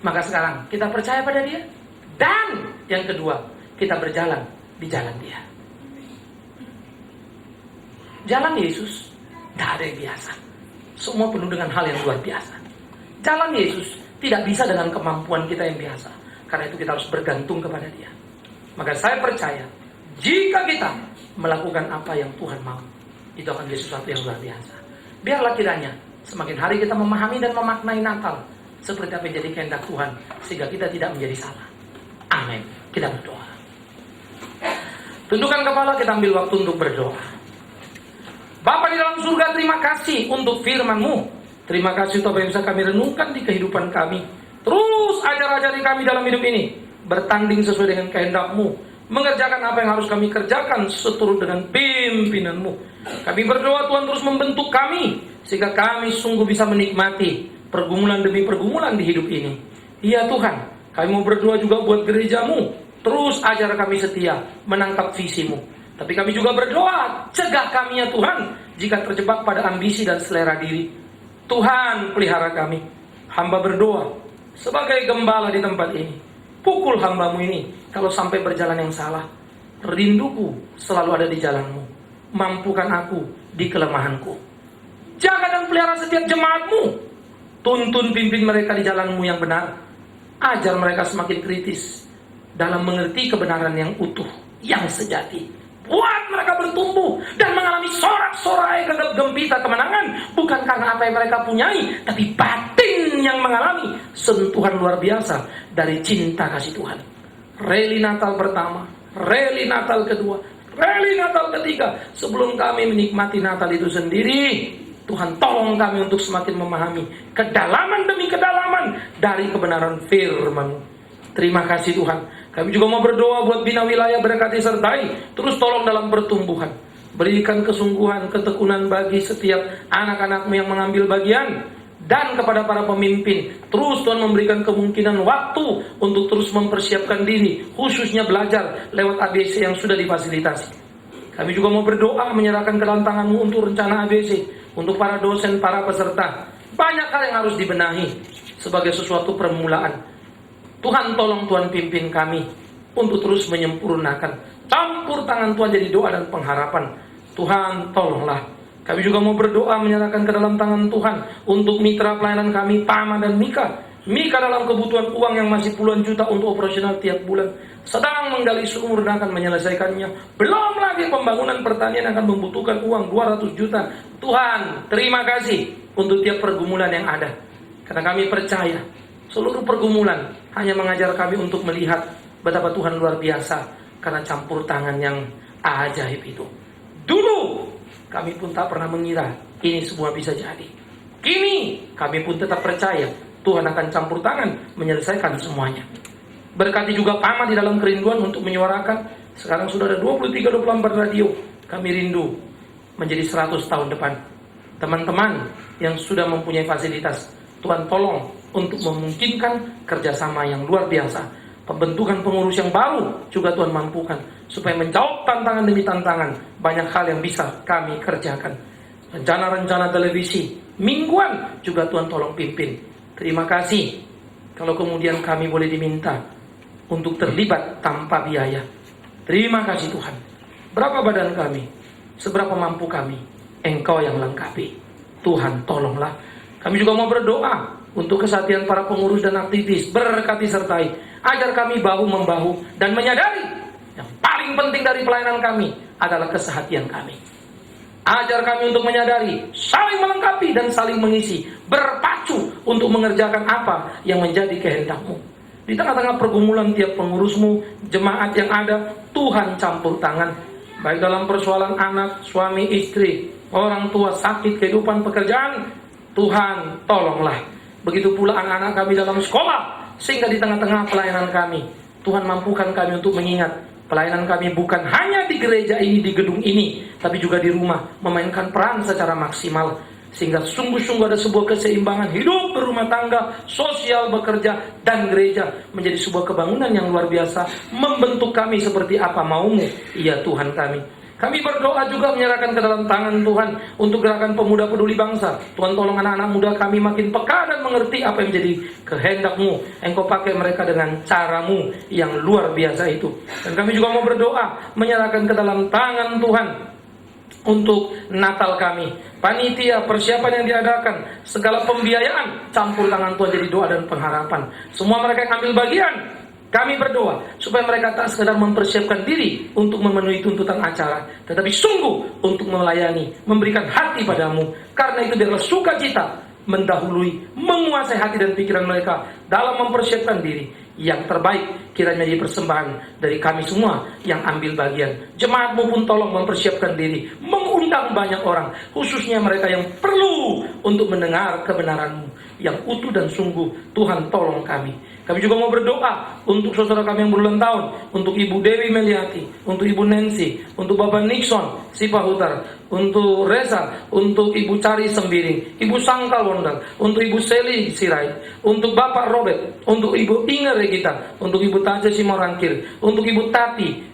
Maka sekarang kita percaya pada dia. Dan yang kedua, kita berjalan di jalan dia. Jalan Yesus tidak ada yang biasa. Semua penuh dengan hal yang luar biasa. Jalan Yesus tidak bisa dengan kemampuan kita yang biasa. Karena itu kita harus bergantung kepada dia. Maka saya percaya, jika kita melakukan apa yang Tuhan mau, itu akan menjadi sesuatu yang luar biasa. Biarlah kiranya semakin hari kita memahami dan memaknai Natal seperti apa yang jadi kehendak Tuhan, sehingga kita tidak menjadi salah. Amin. Kita berdoa. Tundukkan kepala, kita ambil waktu untuk berdoa. Bapa di dalam surga, terima kasih untuk firman-Mu. Terima kasih untuk apa yang bisa kami renungkan di kehidupan kami. Terus ajar-ajari kami dalam hidup ini. Bertanding sesuai dengan kehendak-Mu. Mengerjakan apa yang harus kami kerjakan seturut dengan pimpinan-Mu. Kami berdoa Tuhan terus membentuk kami, sehingga kami sungguh bisa menikmati pergumulan demi pergumulan di hidup ini. Iya Tuhan, kami mau berdoa juga buat gereja-Mu. Terus ajar kami setia menangkap visi-Mu. Tapi kami juga berdoa, cegah kami ya Tuhan, jika terjebak pada ambisi dan selera diri. Tuhan, pelihara kami. Hamba berdoa, sebagai gembala di tempat ini, pukul hamba-Mu ini, kalau sampai berjalan yang salah. Rinduku selalu ada di jalan-Mu. Mampukan aku di kelemahanku. Jaga dan pelihara setiap jemaat-Mu. Tuntun pimpin mereka di jalan-Mu yang benar. Ajar mereka semakin kritis dalam mengerti kebenaran yang utuh, yang sejati. Buat mereka bertumbuh dan mengalami sorak-sorai gempita kemenangan. Bukan karena apa yang mereka punyai, tapi batin yang mengalami sentuhan luar biasa dari cinta kasih Tuhan. Reli Natal pertama, reli Natal kedua, reli Natal ketiga. Sebelum kami menikmati Natal itu sendiri, Tuhan tolong kami untuk semakin memahami kedalaman demi kedalaman dari kebenaran firman-Mu. Terima kasih Tuhan. Kami juga mau berdoa buat bina wilayah, berkati sertai. Terus tolong dalam pertumbuhan. Berikan kesungguhan, ketekunan bagi setiap anak-anak-Mu yang mengambil bagian. Dan kepada para pemimpin, terus Tuhan memberikan kemungkinan waktu untuk terus mempersiapkan diri, khususnya belajar lewat ABC yang sudah difasilitasi. Kami juga mau berdoa menyerahkan ke dalam tangan-Mu untuk rencana ABC, untuk para dosen, para peserta. Banyak hal yang harus dibenahi sebagai sesuatu permulaan. Tuhan tolong Tuhan pimpin kami untuk terus menyempurnakan. Campur tangan Tuhan jadi doa dan pengharapan. Tuhan tolonglah. Kami juga mau berdoa menyerahkan ke dalam tangan Tuhan untuk mitra pelayanan kami, Tama dan Mika. Mika dalam kebutuhan uang yang masih puluhan juta untuk operasional tiap bulan. Sedang menggali sumur dan akan menyelesaikannya. Belum lagi pembangunan pertanian akan membutuhkan uang 200 juta. Tuhan, terima kasih untuk tiap pergumulan yang ada. Karena kami percaya seluruh pergumulan hanya mengajar kami untuk melihat betapa Tuhan luar biasa karena campur tangan yang ajaib itu. Dulu kami pun tak pernah mengira ini semua bisa jadi. Kini kami pun tetap percaya Tuhan akan campur tangan menyelesaikan semuanya. Berkati juga Pama di dalam kerinduan untuk menyuarakan. Sekarang sudah ada 23-24 radio. Kami rindu menjadi 100 tahun depan. Teman-teman yang sudah mempunyai fasilitas, Tuhan tolong untuk memungkinkan kerjasama yang luar biasa. Pembentukan pengurus yang baru juga Tuhan mampukan. Supaya menjawab tantangan demi tantangan. Banyak hal yang bisa kami kerjakan. Rencana-rencana televisi mingguan juga Tuhan tolong pimpin. Terima kasih kalau kemudian kami boleh diminta untuk terlibat tanpa biaya. Terima kasih Tuhan. Berapa badan kami? Seberapa mampu kami? Engkau yang lengkapi. Tuhan tolonglah. Kami juga mau berdoa untuk kesatian para pengurus dan aktivis. Berkati sertai. Ajar kami bahu-membahu dan menyadari yang paling penting dari pelayanan kami adalah kesehatian kami. Ajar kami untuk menyadari, saling melengkapi dan saling mengisi, berpacu untuk mengerjakan apa yang menjadi kehendak-Mu. Di tengah-tengah pergumulan tiap pengurusmu, jemaat yang ada, Tuhan campur tangan. Baik dalam persoalan anak, suami, istri, orang tua, sakit, kehidupan, pekerjaan, Tuhan tolonglah. Begitu pula anak-anak kami dalam sekolah, sehingga di tengah-tengah pelayanan kami, Tuhan mampukan kami untuk mengingat pelayanan kami bukan hanya di gereja ini, di gedung ini, tapi juga di rumah, memainkan peran secara maksimal. Sehingga sungguh-sungguh ada sebuah keseimbangan hidup berumah tangga, sosial, bekerja, dan gereja menjadi sebuah kebangunan yang luar biasa, membentuk kami seperti apa maumu, ya Tuhan kami. Kami berdoa juga menyerahkan ke dalam tangan Tuhan untuk gerakan pemuda peduli bangsa. Tuhan tolong anak-anak muda kami makin peka dan mengerti apa yang menjadi kehendak-Mu. Engkau pakai mereka dengan cara-Mu yang luar biasa itu. Dan kami juga mau berdoa menyerahkan ke dalam tangan Tuhan untuk Natal kami, panitia, persiapan yang diadakan, segala pembiayaan, campur tangan Tuhan jadi doa dan pengharapan. Semua mereka yang ambil bagian, kami berdoa supaya mereka tak sekadar mempersiapkan diri untuk memenuhi tuntutan acara, tetapi sungguh untuk melayani, memberikan hati padamu. Karena itu biarlah sukacita mendahului, menguasai hati dan pikiran mereka dalam mempersiapkan diri. Yang terbaik kiranya jadi persembahan dari kami semua yang ambil bagian. Jemaatmu pun tolong mempersiapkan diri, mengundang banyak orang, khususnya mereka yang perlu untuk mendengar kebenaran-Mu yang utuh dan sungguh. Tuhan tolong kami. Kami juga mau berdoa untuk saudara kami yang berulang tahun, untuk Ibu Dewi Meliati, untuk Ibu Nancy, untuk Bapak Nixon Sipahutar, untuk Reza, untuk Ibu Cari Sembiring, Ibu Sangkal Wondal, untuk Ibu Seli Sirait, untuk Bapak Robert, untuk Ibu Inge Regita, untuk Ibu Taja Simorangkir, untuk Ibu Tati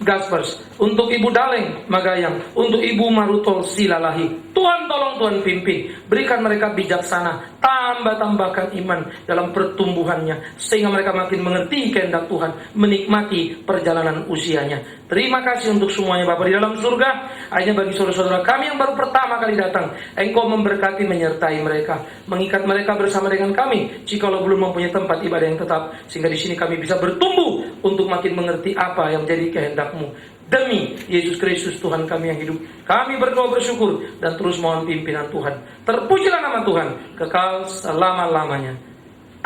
Gaspers, untuk Ibu Daleng Magayang, untuk Ibu Marutol Silalahi. Tuhan tolong, Tuhan pimpin, berikan mereka bijaksana, tambahkan iman dalam pertumbuhannya, sehingga mereka makin mengerti kehendak Tuhan, menikmati perjalanan usianya. Terima kasih untuk semuanya Bapa di dalam surga. Hanya bagi saudara-saudara kami yang baru pertama kali datang, Engkau memberkati, menyertai mereka, mengikat mereka bersama dengan kami, jikalau belum mempunyai tempat ibadah yang tetap, sehingga di sini kami bisa bertumbuh untuk makin mengerti apa yang jadi kehendak-Mu. Demi Yesus Kristus Tuhan kami yang hidup, kami berdoa bersyukur dan terus mohon pimpinan Tuhan. Terpujilah nama Tuhan kekal selama-lamanya.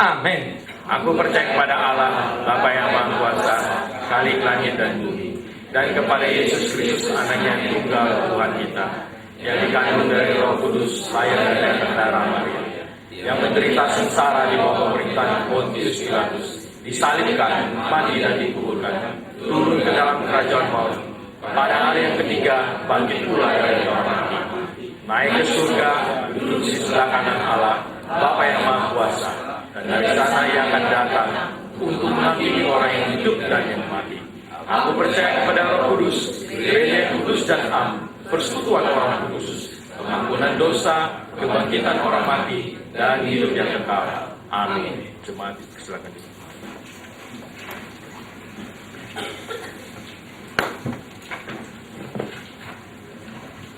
Amin. Aku percaya kepada Allah, Bapa yang Maha Kuasa, Khalik langit dan bumi, dan kepada Yesus Kristus, Anaknya yang tunggal Tuhan kita, yang dikandung dari Roh Kudus, lahir dari darah Maria, yang menderita sengsara di bawah pemerintahan Pontius Pilatus, disalibkan, mati dan dikuburkan, turun ke dalam kerajaan maut, pada hari yang ketiga bangkit pula dari orang mati, naik ke surga, duduk di sebelah kanan Allah, Bapa yang Maha Kuasa, dan dari sana Ia akan datang untuk menghakimi orang yang hidup dan yang mati. Aku percaya kepada Roh Kudus, gereja yang kudus dan am, persekutuan orang kudus, pengampunan dosa, kebangkitan orang mati, dan hidup yang kekal. Amin. Jemaat silakan.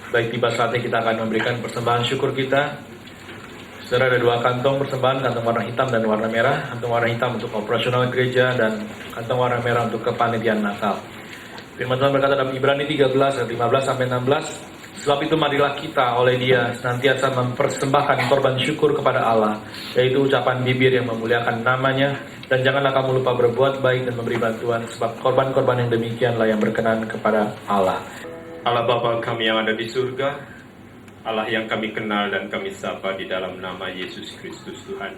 Baik, tiba saatnya kita akan memberikan persembahan syukur kita. Saudara, ada dua kantong persembahan, kantong warna hitam dan warna merah. Kantong warna hitam untuk operasional gereja dan kantong warna merah untuk kepanitiaan Natal. Firman Tuhan berkata dalam Ibrani 13 ayat 15-16, sebab itu marilah kita oleh Dia senantiasa mempersembahkan korban syukur kepada Allah, yaitu ucapan bibir yang memuliakan nama-Nya, dan janganlah kamu lupa berbuat baik dan memberi bantuan, sebab korban-korban yang demikianlah yang berkenan kepada Allah. Allah Bapa kami yang ada di surga, Allah yang kami kenal dan kami sapa di dalam nama Yesus Kristus Tuhan.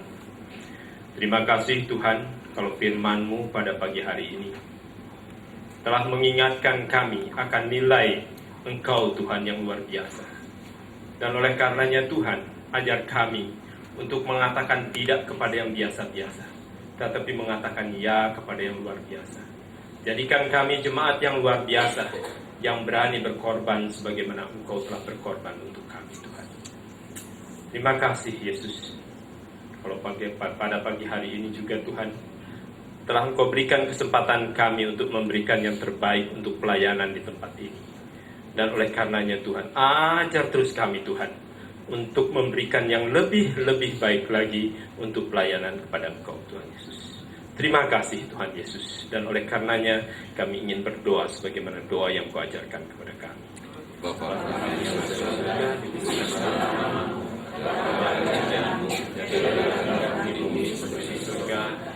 Terima kasih Tuhan kalau firman-Mu pada pagi hari ini telah mengingatkan kami akan nilai Engkau Tuhan yang luar biasa. Dan oleh karenanya Tuhan, ajar kami untuk mengatakan tidak kepada yang biasa-biasa, tetapi mengatakan ya kepada yang luar biasa. Jadikan kami jemaat yang luar biasa, yang berani berkorban sebagaimana Engkau telah berkorban untuk kami Tuhan. Terima kasih Yesus. Kalau pada pagi hari ini juga Tuhan, telah Engkau berikan kesempatan kami untuk memberikan yang terbaik untuk pelayanan di tempat ini. Dan oleh karenanya Tuhan, ajar terus kami Tuhan, untuk memberikan yang lebih baik lagi untuk pelayanan kepada Engkau Tuhan Yesus. Terima kasih Tuhan Yesus. Dan oleh karenanya kami ingin berdoa sebagaimana doa yang Kau ajarkan kepada kami. Bapa kami yang ada di surga, di bumi seperti surga,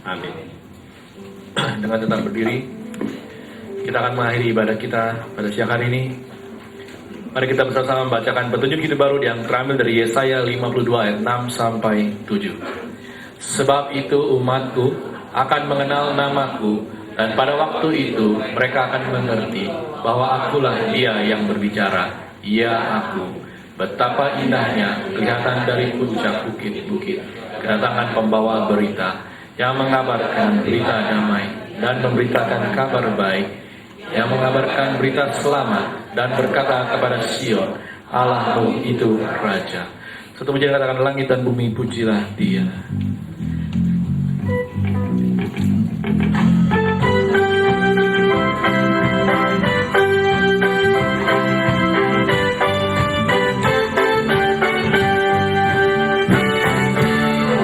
amin. Dengan tetap berdiri, kita akan mengakhiri ibadah kita pada siang hari ini. Mari kita bersama-sama membacakan petunjuk hidup baru yang terambil dari Yesaya 52 ayat 6 sampai 7. Sebab itu umatku akan mengenal namaku, dan pada waktu itu mereka akan mengerti bahwa akulah Dia yang berbicara, ya aku. Betapa indahnya kelihatan dari puncak bukit-bukit kedatangan pembawa berita yang mengabarkan berita damai dan memberitakan kabar baik, yang mengabarkan berita selamat dan berkata kepada Sion, Allahmu itu Raja. Satu pujian katakan, langit dan bumi pujilah Dia.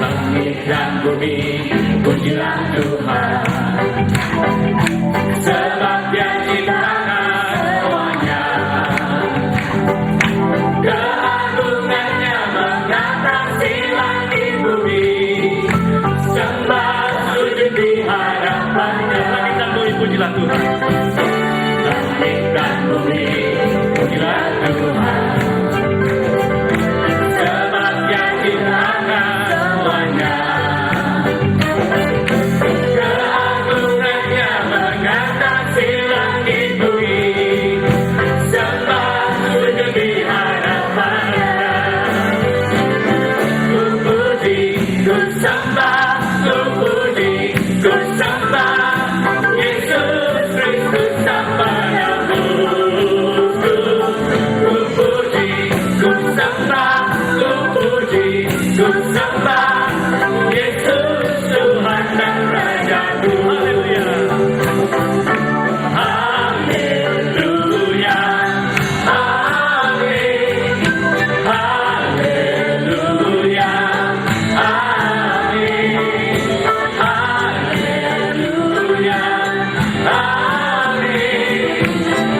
Langit dan bumi pujilah Tuhan, sebab Dia ciptakan semuanya. Keagungannya mengatasi langit bumi, sembah sujud di hadapannya. Langit dan bumi pujilah Tuhan, langit dan bumi pujilah Tuhan, sebab Dia ciptakan semuanya. Keagungannya mengatasi langit bumi, sembah sujud di hadapannya. Ku puji, ku sembah, ku puji, ku sembah Yesus Kristus Sembah Namamu. Ku puji, ku sembah, ku puji, ku sembah Yesus Tuhan dan Rajaku. Haleluya, amin, haleluya, amin, haleluya, amin,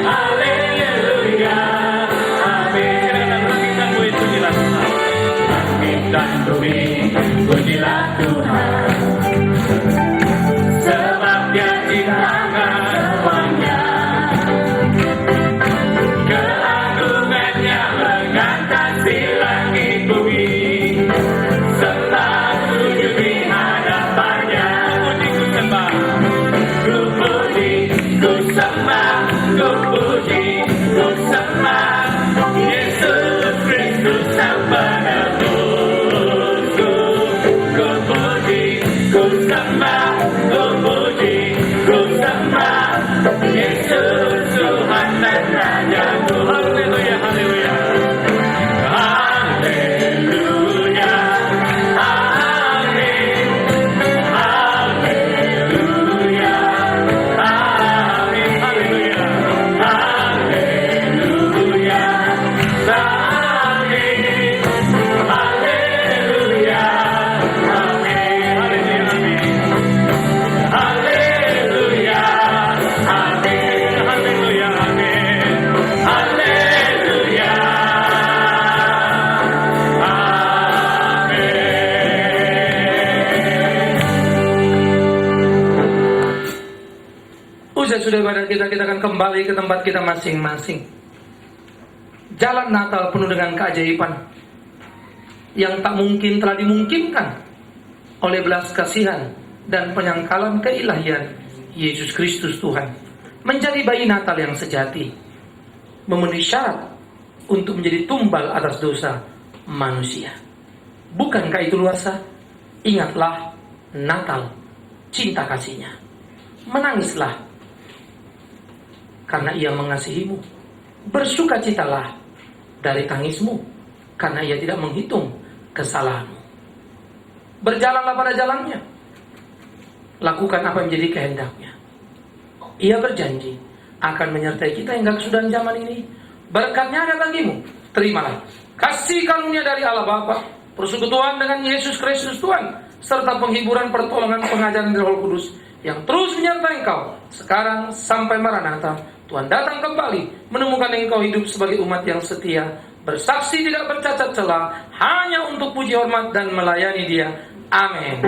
haleluya, amin. Langit dan bumi pujilah Tuhan, sebab Dia ciptakan semuanya. Keagungannya mengatasi langit bumi, sembah sujud di hadapannya. Ku sembah, ku puji, ku sembah, ku puji, ku sembah Yesus Kristus Sembah Namamu. Ku puji, ku sembah, ku puji, ku sembah Yesus Tuhan dan Rajaku. Haleluya, haleluya, haleluya, amin, haleluya, amin, haleluya, haleluya, amin, haleluya, haleluya, amin, haleluya, amin, haleluya, Usai sudah ibadah kita akan kembali ke tempat kita masing-masing. Jalan Natal penuh dengan keajaiban yang tak mungkin telah dimungkinkan oleh belas kasihan dan penyangkalan keilahian Yesus Kristus Tuhan menjadi bayi Natal yang sejati, memenuhi syarat untuk menjadi tumbal atas dosa manusia. Bukankah itu luasa? Ingatlah Natal, cinta kasihnya. Menangislah karena ia mengasihimu. Bersukacitalah dari tangismu karena ia tidak menghitung kesalahanmu. Berjalanlah pada jalannya. Lakukan apa yang menjadi kehendaknya. Ia berjanji akan menyertai kita hingga kesudahan zaman ini. Berkatnya ada bagimu. Terimalah kasih karunia dari Allah Bapa, persekutuan dengan Yesus Kristus Tuhan, serta penghiburan pertolongan pengajaran dari Roh Kudus yang terus menyertai engkau sekarang sampai Maranatha. Tuhan datang kembali menemukan engkau hidup sebagai umat yang setia, bersaksi tidak bercacat celah, hanya untuk puji hormat dan melayani Dia. Amin.